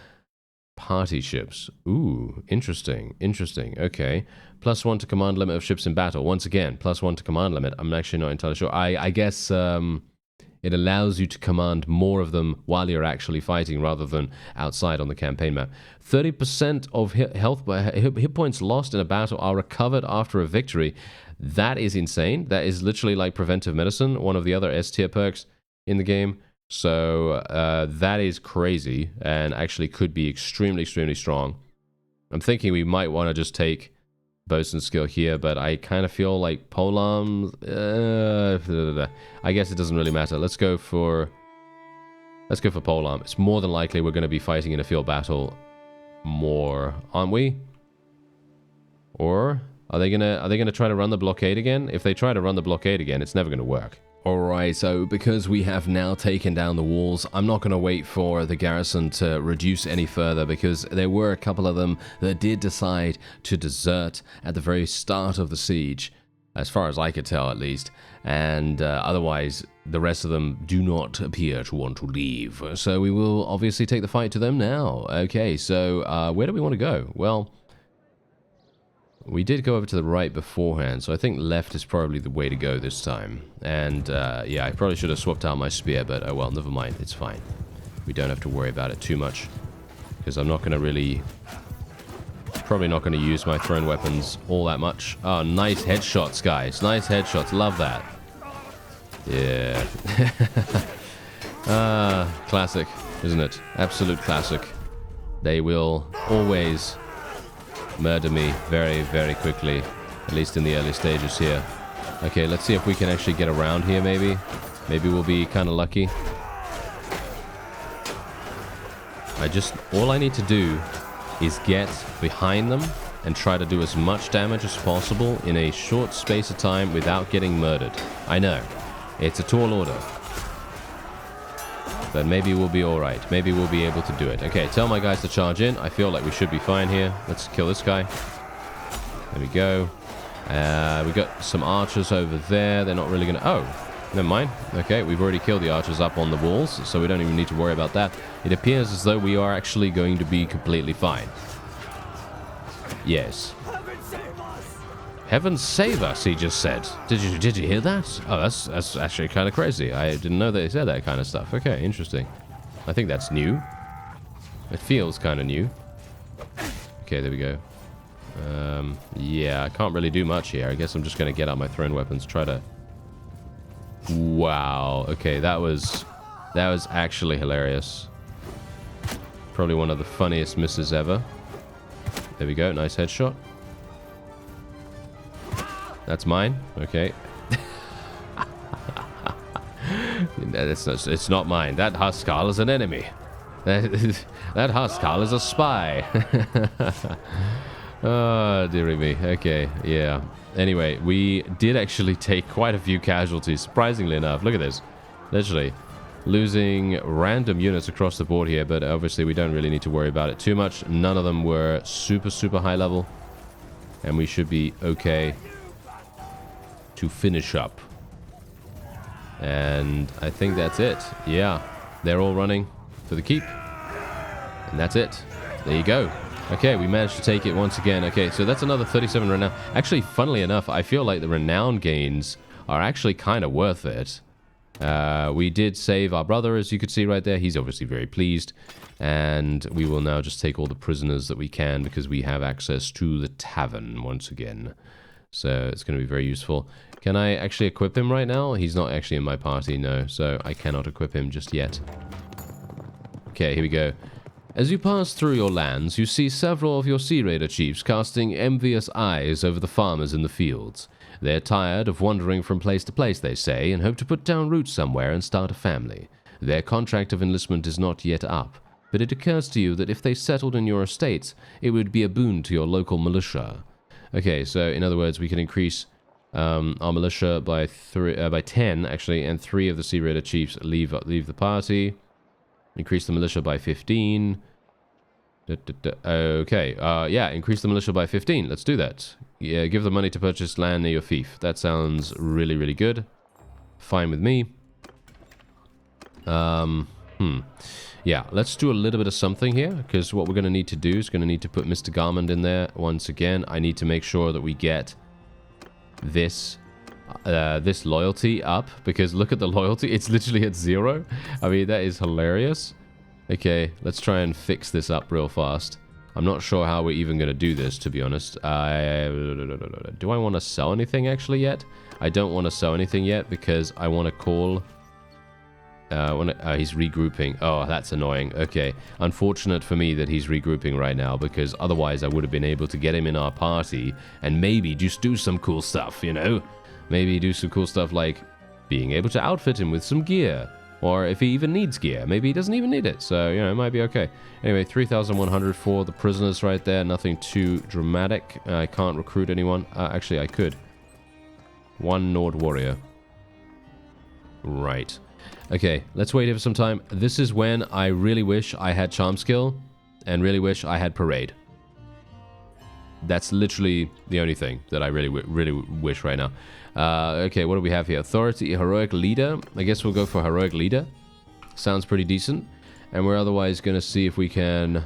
party ships. Ooh, interesting, interesting. Okay, +1 to command limit of ships in battle. Once again, +1 to command limit. I'm actually not entirely sure. I guess, it allows you to command more of them while you're actually fighting rather than outside on the campaign map. 30% of hit points lost in a battle are recovered after a victory. That is insane. That is literally like preventive medicine, one of the other S tier perks in the game. So that is crazy and actually could be extremely, extremely strong. I'm thinking we might want to just take bosun skill here, but I kind of feel like polearms. I guess it doesn't really matter. Let's go for polearm. It's more than likely we're going to be fighting in a field battle more, aren't we? Or are they gonna try to run the blockade again? If they try to run the blockade again, it's never going to work. Alright, so because we have now taken down the walls, I'm not going to wait for the garrison to reduce any further because there were a couple of them that did decide to desert at the very start of the siege, as far as I could tell at least, and otherwise the rest of them do not appear to want to leave. So we will obviously take the fight to them now. Okay, so where do we want to go? Well, we did go over to the right beforehand, so I think left is probably the way to go this time. And, yeah, I probably should have swapped out my spear, but oh well, never mind, it's fine. We don't have to worry about it too much, because I'm not going to really... Probably not going to use my thrown weapons all that much. Oh, nice headshots, guys. Nice headshots, love that. Yeah. Classic, isn't it? Absolute classic. They will always... murder me very, very quickly, at least in the early stages here. Okay, let's see if we can actually get around here, maybe. Maybe we'll be kind of lucky. All I need to do is get behind them and try to do as much damage as possible in a short space of time without getting murdered. I know, it's a tall order. But maybe we'll be alright. Maybe we'll be able to do it. Okay, tell my guys to charge in. I feel like we should be fine here. Let's kill this guy. There we go. We got some archers over there. They're not really going to... Oh, never mind. Okay, we've already killed the archers up on the walls, so we don't even need to worry about that. It appears as though we are actually going to be completely fine. Yes. Heaven save us, he just said. Did you hear that? Oh, that's actually kind of crazy. I didn't know that he said that kind of stuff. Okay, interesting. I think that's new. It feels kind of new. Okay, there we go. Yeah, I can't really do much here. I guess I'm just going to get out my thrown weapons, try to... Wow. Okay, that was actually hilarious. Probably one of the funniest misses ever. There we go, nice headshot. That's mine. Okay. It's not mine. That Huskarl is an enemy. That Huskarl is a spy. Oh, dearie me. Okay, yeah. Anyway, we did actually take quite a few casualties, surprisingly enough. Look at this. Literally losing random units across the board here, but obviously we don't really need to worry about it too much. None of them were super high level, and we should be okay to finish up. And I think that's it. Yeah, they're all running for the keep, and that's it. There you go. Okay, we managed to take it once again. Okay, so that's another 37 renown. Actually, funnily enough, I feel like the renown gains are actually kind of worth it. We did save our brother, as you could see right there. He's obviously very pleased. And we will now just take all the prisoners that we can because we have access to the tavern once again. So it's going to be very useful. Can I actually equip him right now? He's not actually in my party, no. So I cannot equip him just yet. Okay, here we go. As you pass through your lands, you see several of your Sea Raider chiefs casting envious eyes over the farmers in the fields. They're tired of wandering from place to place, they say, and hope to put down roots somewhere and start a family. Their contract of enlistment is not yet up, but it occurs to you that if they settled in your estates, it would be a boon to your local militia. Okay, so in other words, we can increase our militia by 10, actually, and 3 of the Sea Raider chiefs leave the party. Increase the militia by 15. Okay, yeah, increase the militia by 15. Let's do that. Yeah, give them money to purchase land near your fief. That sounds really good. Fine with me. Yeah, let's do a little bit of something here, because what we're going to need to do is going to need to put Mr. Garmond in there once again. I need to make sure that we get this loyalty up, because look at the loyalty. It's literally at 0. I mean, that is hilarious. Okay, let's try and fix this up real fast. I'm not sure how we're even going to do this, to be honest. Do I want to sell anything actually yet? I don't want to sell anything yet because I want to call... he's regrouping. Oh, that's annoying. Okay, unfortunate for me that he's regrouping right now, because otherwise I would have been able to get him in our party and maybe just do some cool stuff, you know? Maybe do some cool stuff like being able to outfit him with some gear. Or if he even needs gear, maybe he doesn't even need it. So, you know, it might be okay. Anyway, 3,100 for the prisoners right there. Nothing too dramatic. I can't recruit anyone. Actually, I could. 1 Nord warrior. Right. Okay, let's wait here for some time. This is when I really wish I had charm skill and really wish I had parade. That's literally the only thing that I really wish right now. Okay, what do we have here? Authority, heroic leader. I guess we'll go for heroic leader. Sounds pretty decent. And we're otherwise going to see if we can...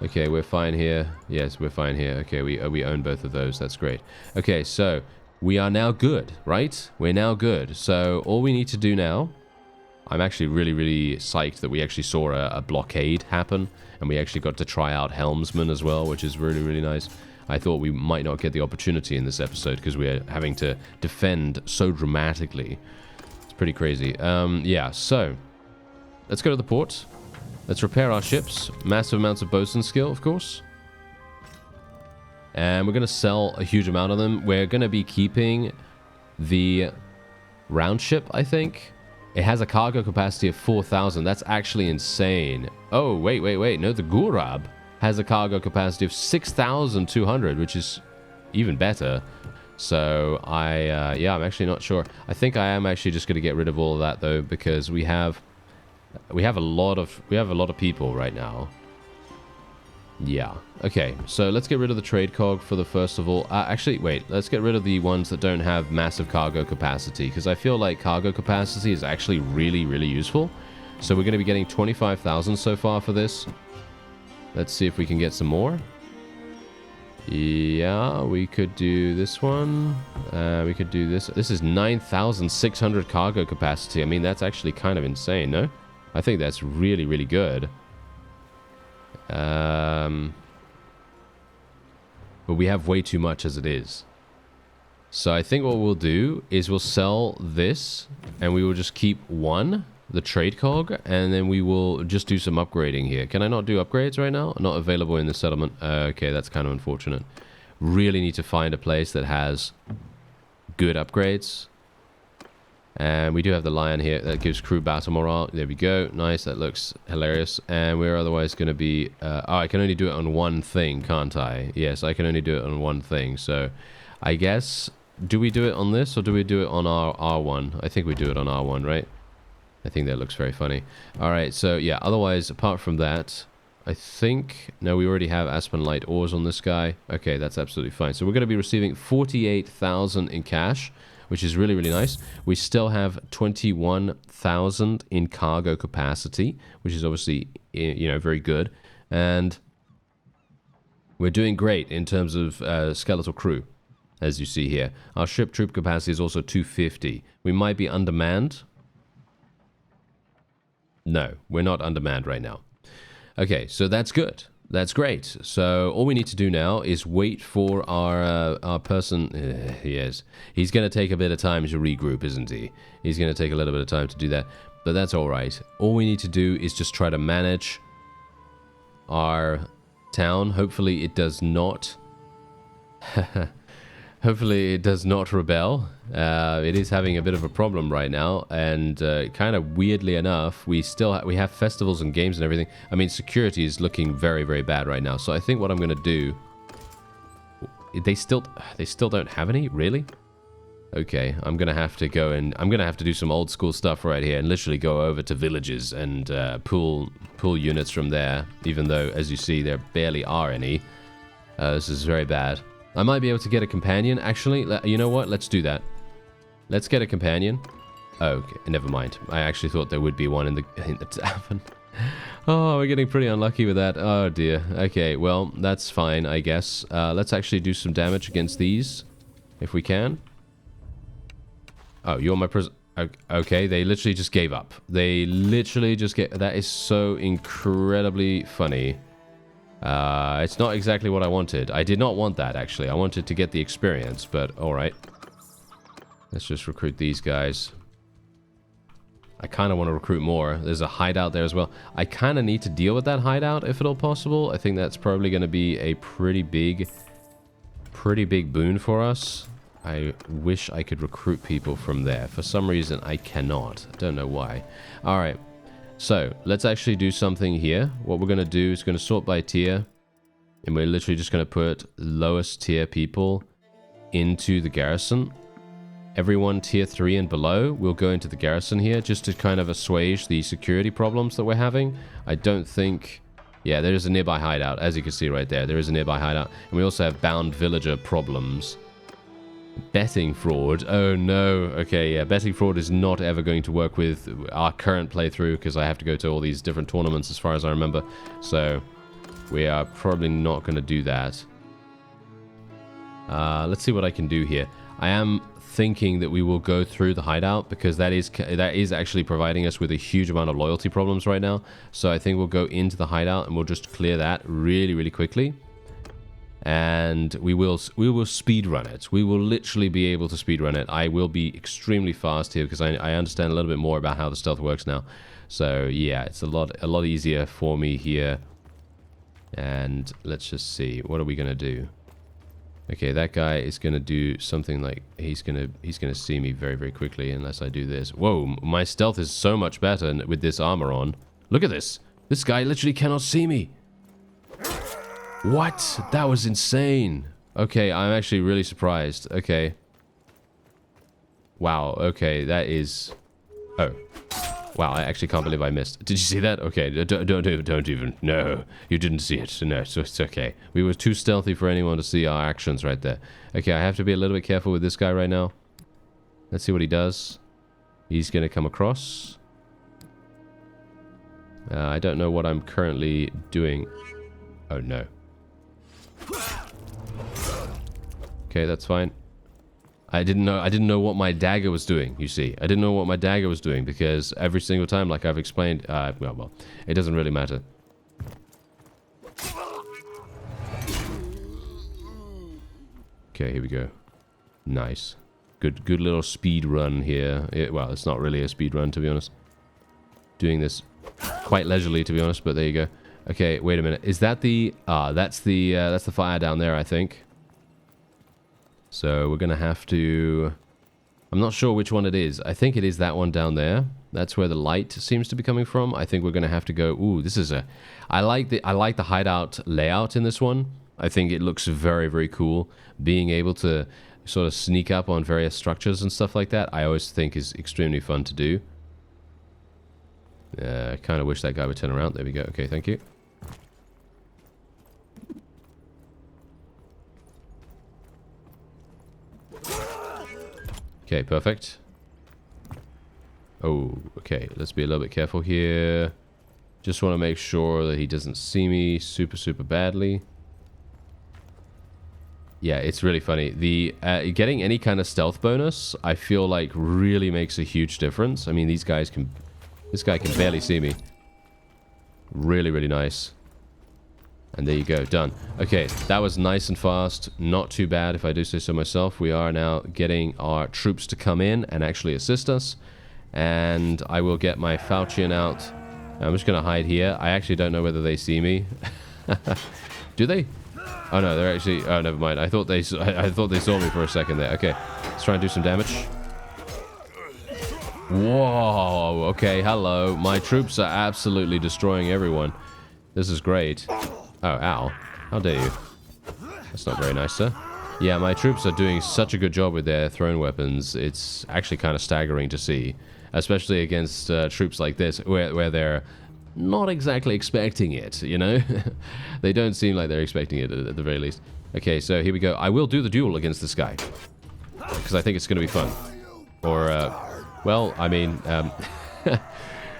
Okay, we're fine here. Yes, we're fine here. Okay, we own both of those. That's great. Okay, so we are now good, right? We're now good. So all we need to do now... I'm actually really psyched that we actually saw a blockade happen, and we actually got to try out Helmsman as well, which is really nice. I thought we might not get the opportunity in this episode because we're having to defend so dramatically. It's pretty crazy. Yeah, so let's go to the port. Let's repair our ships. Massive amounts of bosun skill, of course. And we're going to sell a huge amount of them. We're going to be keeping the round ship, I think. It has a cargo capacity of 4,000. That's actually insane. Oh, wait. No, the Gurab has a cargo capacity of 6,200, which is even better. So yeah, I'm actually not sure. I think I am actually just going to get rid of all of that though, because we have a lot of people right now. Yeah. Okay, so let's get rid of the trade cog for the first of all. Actually, wait. Let's get rid of the ones that don't have massive cargo capacity, because I feel like cargo capacity is actually really useful. So we're going to be getting 25,000 so far for this. Let's see if we can get some more. Yeah, we could do this one. We could do this. This is 9,600 cargo capacity. I mean, that's actually kind of insane, no? I think that's really, really good. But we have way too much as it is. So I think what we'll do is we'll sell this, and we will just keep one, the trade cog, and then we will just do some upgrading here. Can I not do upgrades right now? Not available in the settlement. Okay, that's kind of unfortunate. Really need to find a place that has good upgrades. And we do have the lion here that gives crew battle morale. There we go. Nice. That looks hilarious. And we're otherwise going to be... oh, I can only do it on one thing, can't I? Yes, I can only do it on one thing. So I guess... Do we do it on this or do we do it on our R1? I think we do it on R1, right? I think that looks very funny. Alright, so yeah, otherwise, apart from that, I think... No, we already have Aspen Light ores on this guy. Okay, that's absolutely fine. So we're going to be receiving 48,000 in cash, which is really, really nice. We still have 21,000 in cargo capacity, which is obviously, you know, very good. And we're doing great in terms of skeletal crew, as you see here. Our ship troop capacity is also 250. We might be undermanned. No, we're not undermanned right now. Okay, so that's good. That's great. So all we need to do now is wait for our person. Yes, he's going to take a bit of time to regroup, isn't he? He's going to take a little bit of time to do that, but that's all right. All we need to do is just try to manage our town. Hopefully it does not... Hopefully it does not rebel. It is having a bit of a problem right now, and kind of weirdly enough, we have festivals and games and everything. I mean, security is looking very, very bad right now. So I think what I'm going to do... They still don't have any? Really? Okay, I'm going to have to go and... I'm going to have to do some old school stuff right here and literally go over to villages and pull units from there, even though, as you see, there barely are any. This is very bad. I might be able to get a companion, actually. You know what? Let's do that. Let's get a companion. Oh, okay. Never mind. I actually thought there would be one in the tavern. Oh, we're getting pretty unlucky with that. Oh, dear. Okay, well, that's fine, I guess. Let's actually do some damage against these, if we can. Oh, you're my prison... Okay, they literally just gave up. They literally just get... That is so incredibly funny. It's not exactly what I wanted. I did not want that, actually. I wanted to get the experience, but alright. Let's just recruit these guys. I kind of want to recruit more. There's a hideout there as well. I kind of need to deal with that hideout, if at all possible. I think that's probably going to be a pretty big boon for us. I wish I could recruit people from there. For some reason, I cannot. I don't know why. Alright. So, let's actually do something here. What we're going to do is going to sort by tier. And we're literally just going to put lowest tier people into the garrison. Everyone tier 3 and below will go into the garrison here just to kind of assuage the security problems that we're having. I don't think... Yeah, there is a nearby hideout. As you can see right there, there is a nearby hideout. And we also have bound villager problems. Betting fraud. Oh no. Okay, yeah, betting fraud is not ever going to work with our current playthrough because I have to go to all these different tournaments as far as I remember. So we are probably not going to do that. Let's see what I can do here. I am thinking that we will go through the hideout because that is actually providing us with a huge amount of loyalty problems right now. So I think we'll go into the hideout and we'll just clear that really, really quickly. And we will speed run it. We will literally be able to speed run it. I will be extremely fast here because I understand a little bit more about how the stealth works now. So yeah, it's a lot easier for me here. And let's just see, what are we gonna do? Okay, that guy is gonna do something like he's gonna see me very, very quickly unless I do this. Whoa, my stealth is so much better with this armor on. Look at this. This guy literally cannot see me. What? That was insane. Okay, I'm actually really surprised. Okay. Wow, okay, that is... Oh. Wow, I actually can't believe I missed. Did you see that? Okay, don't even... No, you didn't see it. No, so it's okay. We were too stealthy for anyone to see our actions right there. Okay, I have to be a little bit careful with this guy right now. Let's see what he does. He's going to come across. I don't know what I'm currently doing. Oh, no. Okay, that's fine. I didn't know what my dagger was doing, you see. I didn't know what my dagger was doing because every single time, like I've explained, well, it doesn't really matter. Okay, here we go. Nice. Good little speed run here. Well, it's not really a speed run, to be honest. Doing this quite leisurely, to be honest, but there you go. Okay, wait a minute. Is that the... that's the fire down there, I think. So we're going to have to... I'm not sure which one it is. I think it is that one down there. That's where the light seems to be coming from. I think we're going to have to go... Ooh, this is a... I like the hideout layout in this one. I think it looks very, very cool. Being able to sort of sneak up on various structures and stuff like that, I always think is extremely fun to do. I kind of wish that guy would turn around. There we go. Okay, thank you. Okay, perfect. Oh, okay. Let's be a little bit careful here. Just want to make sure that he doesn't see me super badly. Yeah, it's really funny. The getting any kind of stealth bonus, I feel like really makes a huge difference. I mean, these guys can... This guy can barely see me. Really, really nice. And there you go, done. Okay, that was nice and fast. Not too bad, if I do say so myself. We are now getting our troops to come in and actually assist us. And I will get my falchion out. I'm just going to hide here. I actually don't know whether they see me. Do they? Oh no, they're actually... Oh, never mind. I thought they saw me for a second there. Okay, let's try and do some damage. Whoa, okay, hello. My troops are absolutely destroying everyone. This is great. Oh, ow. How dare you? That's not very nice, sir. Yeah, my troops are doing such a good job with their thrown weapons. It's actually kind of staggering to see. Especially against troops like this, where they're not exactly expecting it, you know? They don't seem like they're expecting it, at the very least. Okay, so here we go. I will do the duel against this guy. Because I think it's going to be fun. Or, well, I mean,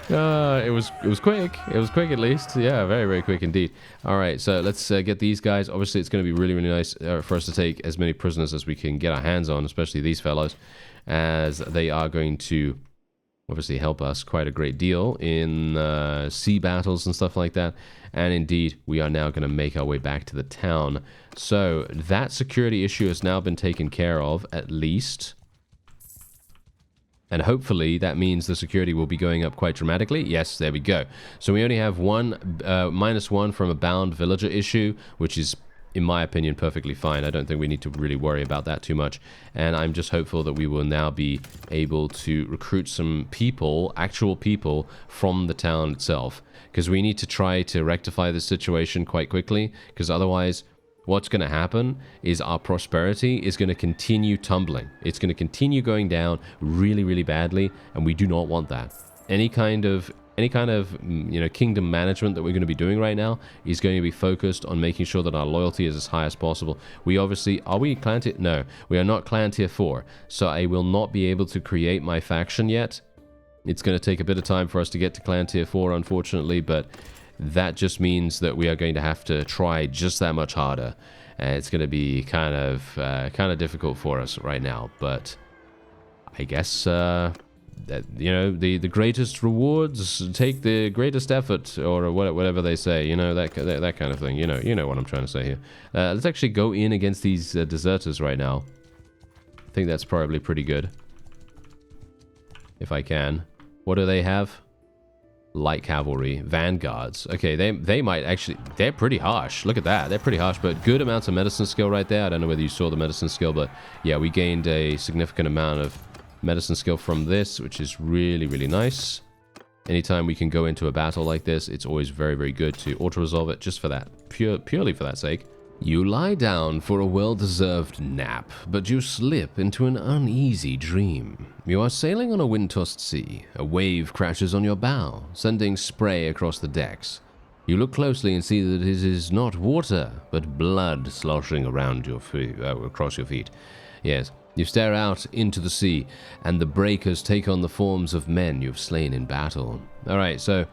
it was quick. It was quick at least. Yeah, very, very quick indeed. All right, so let's get these guys. Obviously, it's going to be really, really nice for us to take as many prisoners as we can get our hands on, especially these fellows, as they are going to obviously help us quite a great deal in sea battles and stuff like that. And indeed, we are now going to make our way back to the town. So that security issue has now been taken care of, at least. And hopefully that means the security will be going up quite dramatically. Yes, there we go. So we only have -1 from a bound villager issue, which is, in my opinion, perfectly fine. I don't think we need to really worry about that too much. And I'm just hopeful that we will now be able to recruit some people, actual people, from the town itself. Because we need to try to rectify this situation quite quickly, because otherwise... what's going to happen is our prosperity is going to continue tumbling. It's going to continue going down really, really badly, and we do not want that. Any kind of kingdom management that we're going to be doing right now is going to be focused on making sure that our loyalty is as high as possible. We obviously... Are we clan tier? No, we are not clan tier 4, so I will not be able to create my faction yet. It's going to take a bit of time for us to get to clan tier 4, unfortunately, but... that just means that we are going to have to try just that much harder. And it's going to be kind of difficult for us right now. But I guess, that, you know, the greatest rewards take the greatest effort, or whatever they say, you know, that kind of thing. You know what I'm trying to say here. Let's actually go in against these deserters right now. I think that's probably pretty good. If I can. What do they have? Light cavalry, vanguards. Okay, they might actually... they're pretty harsh. Look at that. They're pretty harsh, but good amounts of medicine skill right there. I don't know whether you saw the medicine skill, but yeah, we gained a significant amount of medicine skill from this, which is really, really nice. Anytime we can go into a battle like this, it's always very, very good to auto-resolve it, just for that, purely for that sake. You lie down for a well-deserved nap, but you slip into an uneasy dream. You are sailing on a wind-tossed sea. A wave crashes on your bow, sending spray across the decks. You look closely and see that it is not water, but blood sloshing around your across your feet. Yes, you stare out into the sea, and the breakers take on the forms of men you've slain in battle. Alright, so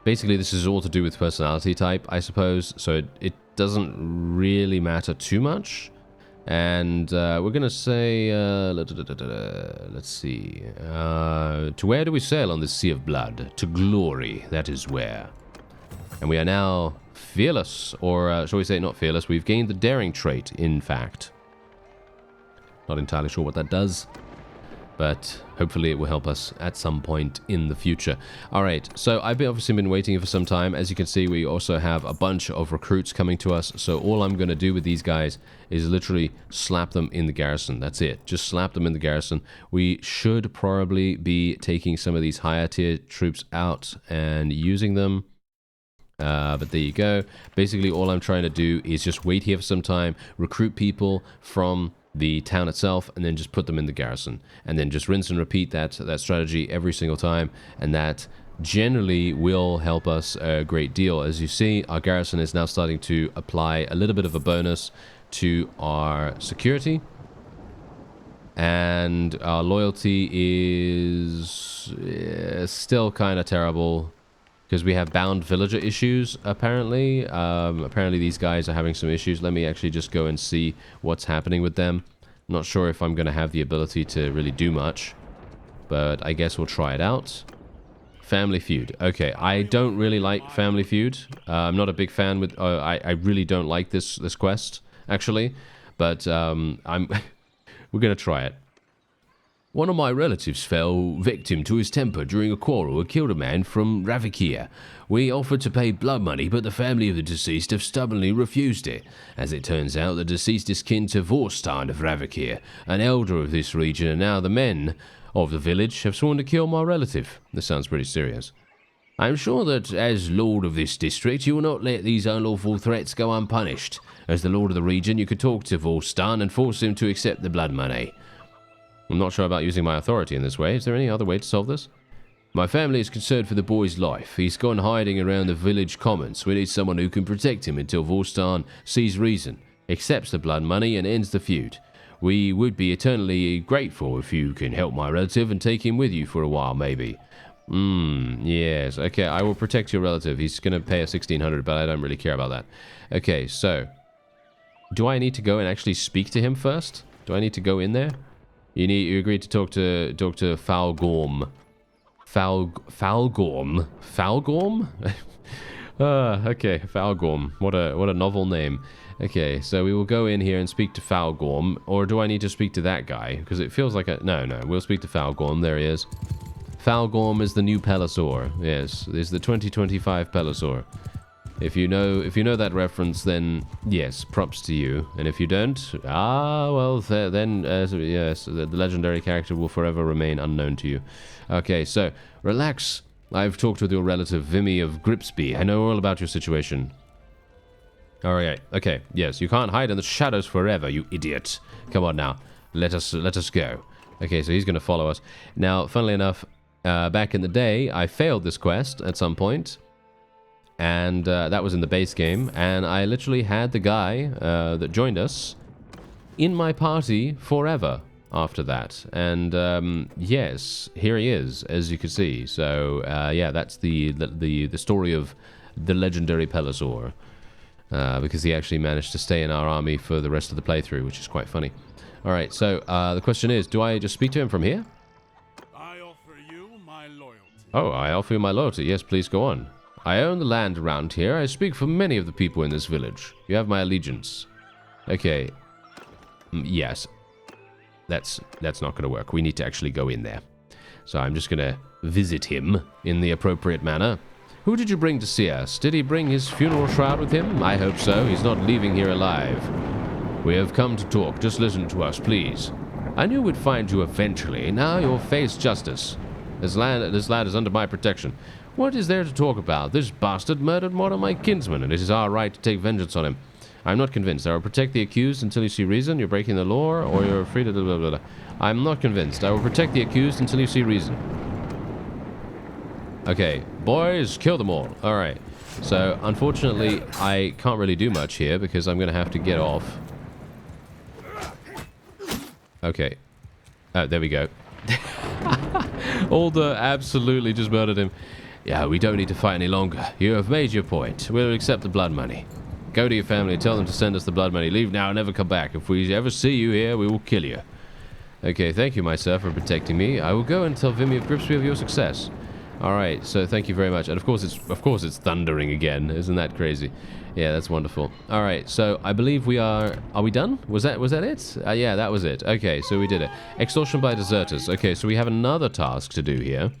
basically this is all to do with personality type, I suppose, so it doesn't really matter too much. And we're going to say, let's see, to where do we sail on this sea of blood? To glory, that is where. And we are now fearless, or shall we say not fearless, we've gained the daring trait, in fact. Not entirely sure what that does, but hopefully it will help us at some point in the future. Alright, so I've obviously been waiting for some time. As you can see, we also have a bunch of recruits coming to us, so all I'm going to do with these guys is literally slap them in the garrison. That's it. Just slap them in the garrison. We should probably be taking some of these higher tier troops out and using them. But there you go. Basically, all I'm trying to do is just wait here for some time, recruit people from the town itself, and then just put them in the garrison, and then just rinse and repeat that strategy every single time, and that generally will help us a great deal. As you see, our garrison is now starting to apply a little bit of a bonus to our security, and our loyalty is still kind of terrible because we have bound villager issues, apparently. Apparently these guys are having some issues. Let me actually just go and see what's happening with them. Not sure if I'm going to have the ability to really do much, but I guess we'll try it out. Family Feud. Okay, I don't really like Family Feud. I'm not a big fan with... I really don't like this quest, actually, but we're going to try it. One of my relatives fell victim to his temper during a quarrel and killed a man from Ravikir. We offered to pay blood money, but the family of the deceased have stubbornly refused it. As it turns out, the deceased is kin to Vorstan of Ravikir, an elder of this region, and now the men of the village have sworn to kill my relative. This sounds pretty serious. I am sure that, as lord of this district, you will not let these unlawful threats go unpunished. As the lord of the region, you could talk to Vorstan and force him to accept the blood money. I'm not sure about using my authority in this way. Is there any other way to solve this? My family is concerned for the boy's life. He's gone hiding around the village commons. We need someone who can protect him until Vorstan sees reason, accepts the blood money, and ends the feud. We would be eternally grateful if you can help my relative and take him with you for a while, maybe. Yes. Okay, I will protect your relative. He's going to pay us 1,600, but I don't really care about that. Okay, so... do I need to go and actually speak to him first? Do I need to go in there? You agreed to talk to Falgorm. Falgorm? Falgorm? Okay, Falgorm. What a novel name. Okay, so we will go in here and speak to Falgorm, or do I need to speak to that guy? Because it feels like a... No, we'll speak to Falgorm. There he is. Falgorm is the new Pelosaur. Yes, is the 2025 Pelosaur. If you know that reference, then yes, props to you. And if you don't, well, then yes, the legendary character will forever remain unknown to you. Okay, so relax. I've talked with your relative Vimy of Gripsby. I know all about your situation. All right. Okay. Yes, you can't hide in the shadows forever, you idiot. Come on now, let us go. Okay, so he's going to follow us. Now, funnily enough, back in the day, I failed this quest at some point. And that was in the base game, and I literally had the guy that joined us in my party forever after that. And yes, here he is, as you can see. So yeah, that's the story of the legendary Pelosaur, because he actually managed to stay in our army for the rest of the playthrough, which is quite funny. All right, so the question is, do I just speak to him from here? I offer you my loyalty. Oh, I offer you my loyalty. Yes, please go on. I own the land around here. I speak for many of the people in this village. You have my allegiance. Okay. Yes. That's not going to work. We need to actually go in there. So I'm just going to visit him in the appropriate manner. Who did you bring to see us? Did he bring his funeral shroud with him? I hope so. He's not leaving here alive. We have come to talk. Just listen to us, please. I knew we'd find you eventually. Now you'll face justice. This lad is under my protection. What is there to talk about? This bastard murdered one of my kinsmen, and it is our right to take vengeance on him. I'm not convinced. I will protect the accused until you see reason. You're breaking the law, or you're free to... Blah, blah, blah. I'm not convinced. I will protect the accused until you see reason. Okay, boys, kill them all. Alright. So, unfortunately, I can't really do much here, because I'm going to have to get off. Okay. Oh, there we go. Alder absolutely just murdered him. Yeah, we don't need to fight any longer. You have made your point. We'll accept the blood money. Go to your family and tell them to send us the blood money. Leave now and never come back. If we ever see you here, we will kill you. Okay, thank you, my sir, for protecting me. I will go and tell Vimy of Gripsby of your success. Alright, so thank you very much. And of course it's thundering again. Isn't that crazy? Yeah, that's wonderful. Alright, so I believe we are we done? Was that it? Yeah, that was it. Okay, so we did it. Extortion by deserters. Okay, so we have another task to do here.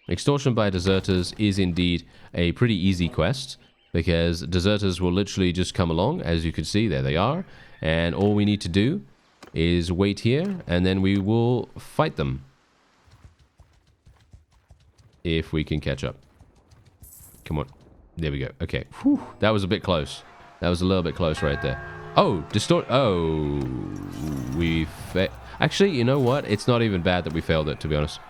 Extortion by deserters is indeed a pretty easy quest, because deserters will literally just come along. As you can see, there they are. And all we need to do is wait here, and then we will fight them. If we can catch up. Come on. There we go. Okay. Whew. That was a bit close. That was a little bit close right there. Oh, distort. Oh, actually, you know what? It's not even bad that we failed it, to be honest.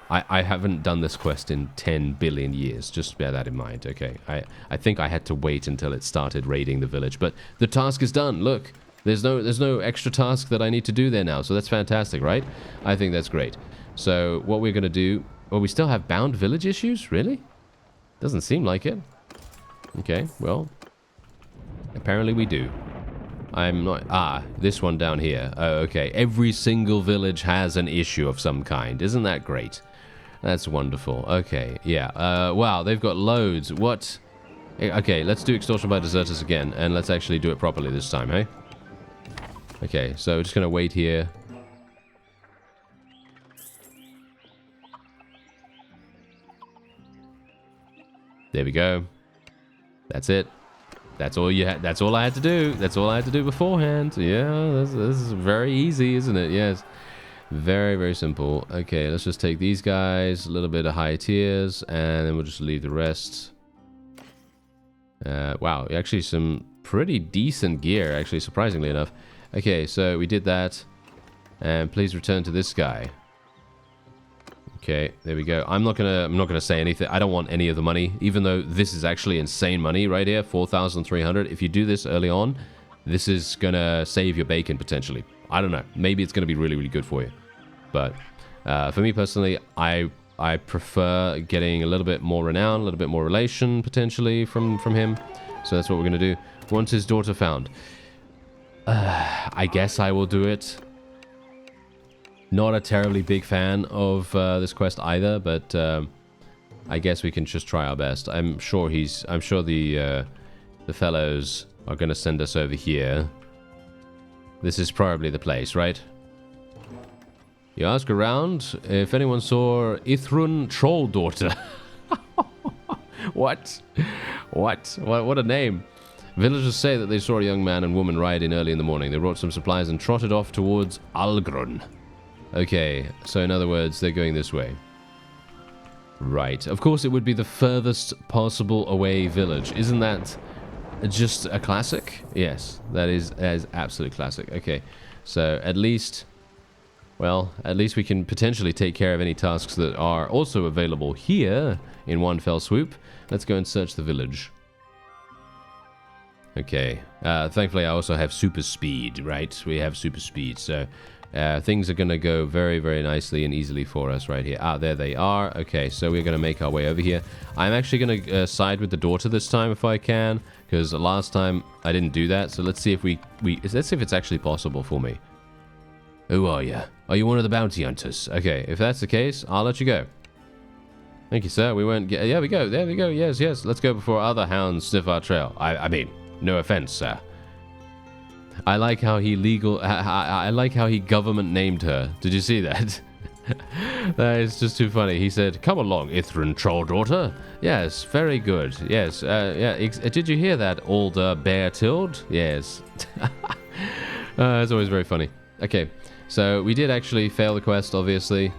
I haven't done this quest in 10 billion years. Just bear that in mind. Okay. I think I had to wait until it started raiding the village, but the task is done. Look, there's no extra task that I need to do there now. So that's fantastic, right? I think that's great. So what we're going to do... Well, we still have bound village issues? Really? Doesn't seem like it. Okay, well. Apparently we do. I'm not... Ah, this one down here. Oh, okay. Every single village has an issue of some kind. Isn't that great? That's wonderful. Okay, yeah. Wow, they've got loads. What? Okay, let's do extortion by deserters again. And let's actually do it properly this time, hey? Okay, so we're just going to wait here. There we go. That's it. That's all you had. That's all I had to do. That's all I had to do beforehand. Yeah, this is very easy, isn't it? Yes. Very, very simple. Okay, let's just take these guys, a little bit of high tiers, and then we'll just leave the rest. Wow, actually some pretty decent gear, actually, surprisingly enough. Okay, so we did that. And please return to this guy. Okay, there we go. I'm not gonna say anything. I don't want any of the money, even though this is actually insane money right here, 4,300. If you do this early on, this is gonna save your bacon potentially. I don't know. Maybe it's gonna be really, really good for you. But for me personally, I prefer getting a little bit more renown, a little bit more relation potentially from him. So that's what we're gonna do. Once his daughter found, I guess I will do it. Not a terribly big fan of this quest either, but I guess we can just try our best. I'm sure the fellows are going to send us over here. This is probably the place, right? You ask around if anyone saw Ithrun Troll Daughter. What? What a name. Villagers say that they saw a young man and woman ride in early in the morning. They brought some supplies and trotted off towards Algrun. Okay, so in other words, they're going this way. Right. Of course, it would be the furthest possible away village. Isn't that just a classic? Yes, that is absolutely classic. Okay, so at least we can potentially take care of any tasks that are also available here in one fell swoop. Let's go and search the village. Okay, thankfully I also have super speed, right? We have super speed, so... things are going to go very, very nicely and easily for us right here. Ah, there they are. Okay, so we're going to make our way over here. I'm actually going to side with the daughter this time if I can, because last time I didn't do that. So let's see if let's see if it's actually possible for me. Who are you? Are you one of the bounty hunters? Okay, if that's the case, I'll let you go. Thank you, sir. We won't get... Yeah, we go. There we go. Yes, yes. Let's go before other hounds sniff our trail. I mean, no offense, sir. I like how I like how he government named her. Did you see that? That is just too funny. He said, "Come along, Ithrun Troll Daughter." Yes, very good. Yes, yeah. Did you hear that, old bear Tild? Yes. It's always very funny. Okay, so we did actually fail the quest, obviously.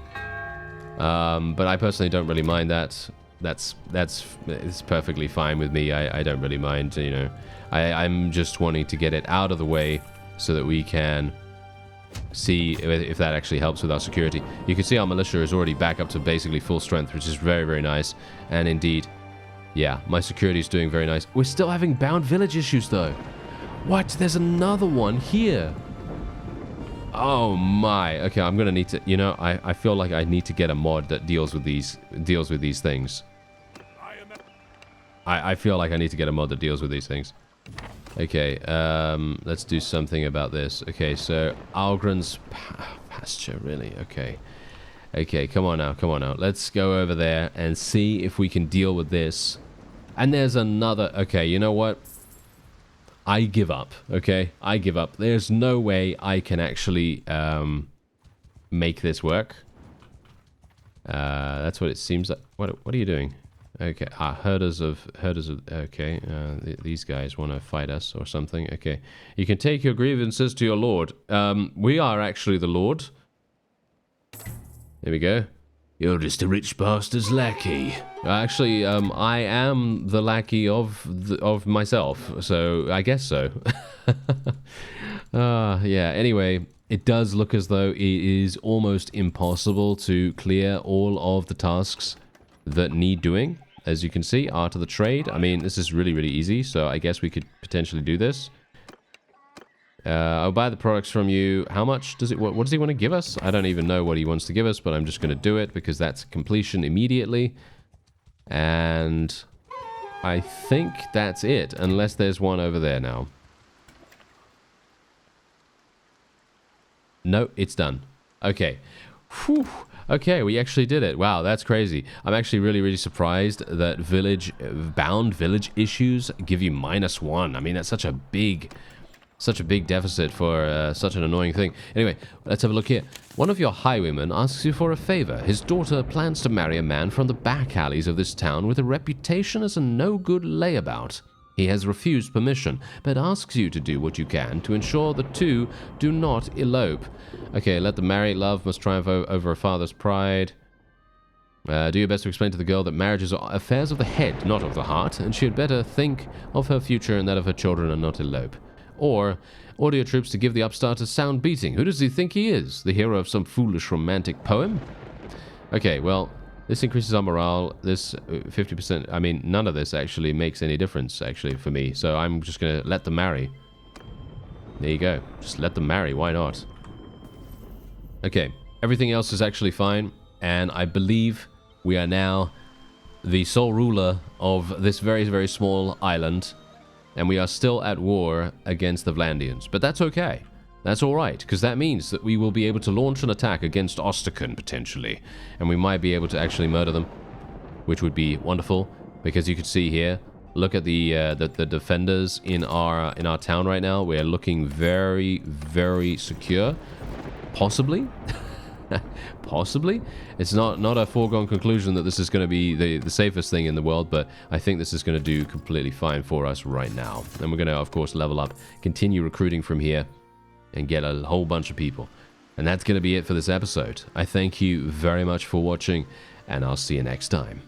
But I personally don't really mind that. It's perfectly fine with me. I don't really mind, you know. I'm just wanting to get it out of the way so that we can see if that actually helps with our security. You can see our militia is already back up to basically full strength, which is very, very nice. And indeed, yeah, my security is doing very nice. We're still having bound village issues, though. What? There's another one here. Oh my. Okay, I'm gonna need to, you know, I feel like I need to get a mod that deals with these things. I feel like I need to get a mod that deals with these things. Okay, let's do something about this. Okay, so Algren's pasture, really? Okay. Okay, come on now, come on now. Let's go over there and see if we can deal with this. And there's another... Okay, you know what? I give up, okay? I give up. There's no way I can actually make this work. That's what it seems like. What are you doing? Okay, herders of... Okay, these guys want to fight us or something. Okay, you can take your grievances to your lord. We are actually the lord. There we go. You're just a rich bastard's lackey. Actually, I am the lackey of myself, so I guess so. Yeah, anyway, it does look as though it is almost impossible to clear all of the tasks that need doing. As you can see, Art of the Trade. I mean, this is really, really easy, so I guess we could potentially do this. I'll buy the products from you. How much does it... What does he want to give us? I don't even know what he wants to give us, but I'm just going to do it because that's completion immediately. And I think that's it, unless there's one over there now. No, it's done. Okay. Whew. Okay, we actually did it. Wow, that's crazy. I'm actually really, really surprised that bound village issues give you -1. I mean, that's such a big deficit for such an annoying thing. Anyway, let's have a look here. One of your highwaymen asks you for a favor. His daughter plans to marry a man from the back alleys of this town with a reputation as a no-good layabout. He has refused permission, but asks you to do what you can to ensure the two do not elope. Okay, let them marry. Love must triumph over a father's pride. Do your best to explain to the girl that marriages are affairs of the head, not of the heart, and she had better think of her future and that of her children and not elope. Or, order your troops to give the upstart a sound beating. Who does he think he is? The hero of some foolish romantic poem? Okay, well, this increases our morale. This 50%, I mean, none of this actually makes any difference, actually, for me. So I'm just going to let them marry. There you go. Just let them marry. Why not? Okay, everything else is actually fine. And I believe we are now the sole ruler of this very, very small island. And we are still at war against the Vlandians. But that's okay. That's alright, because that means that we will be able to launch an attack against Osterken, potentially. And we might be able to actually murder them, which would be wonderful. Because you can see here, look at the defenders in our town right now. We're looking very, very secure. Possibly. Possibly. It's not a foregone conclusion that this is going to be the safest thing in the world, but I think this is going to do completely fine for us right now. And we're going to, of course, level up, continue recruiting from here, and get a whole bunch of people. And that's going to be it for this episode. I thank you very much for watching, and I'll see you next time.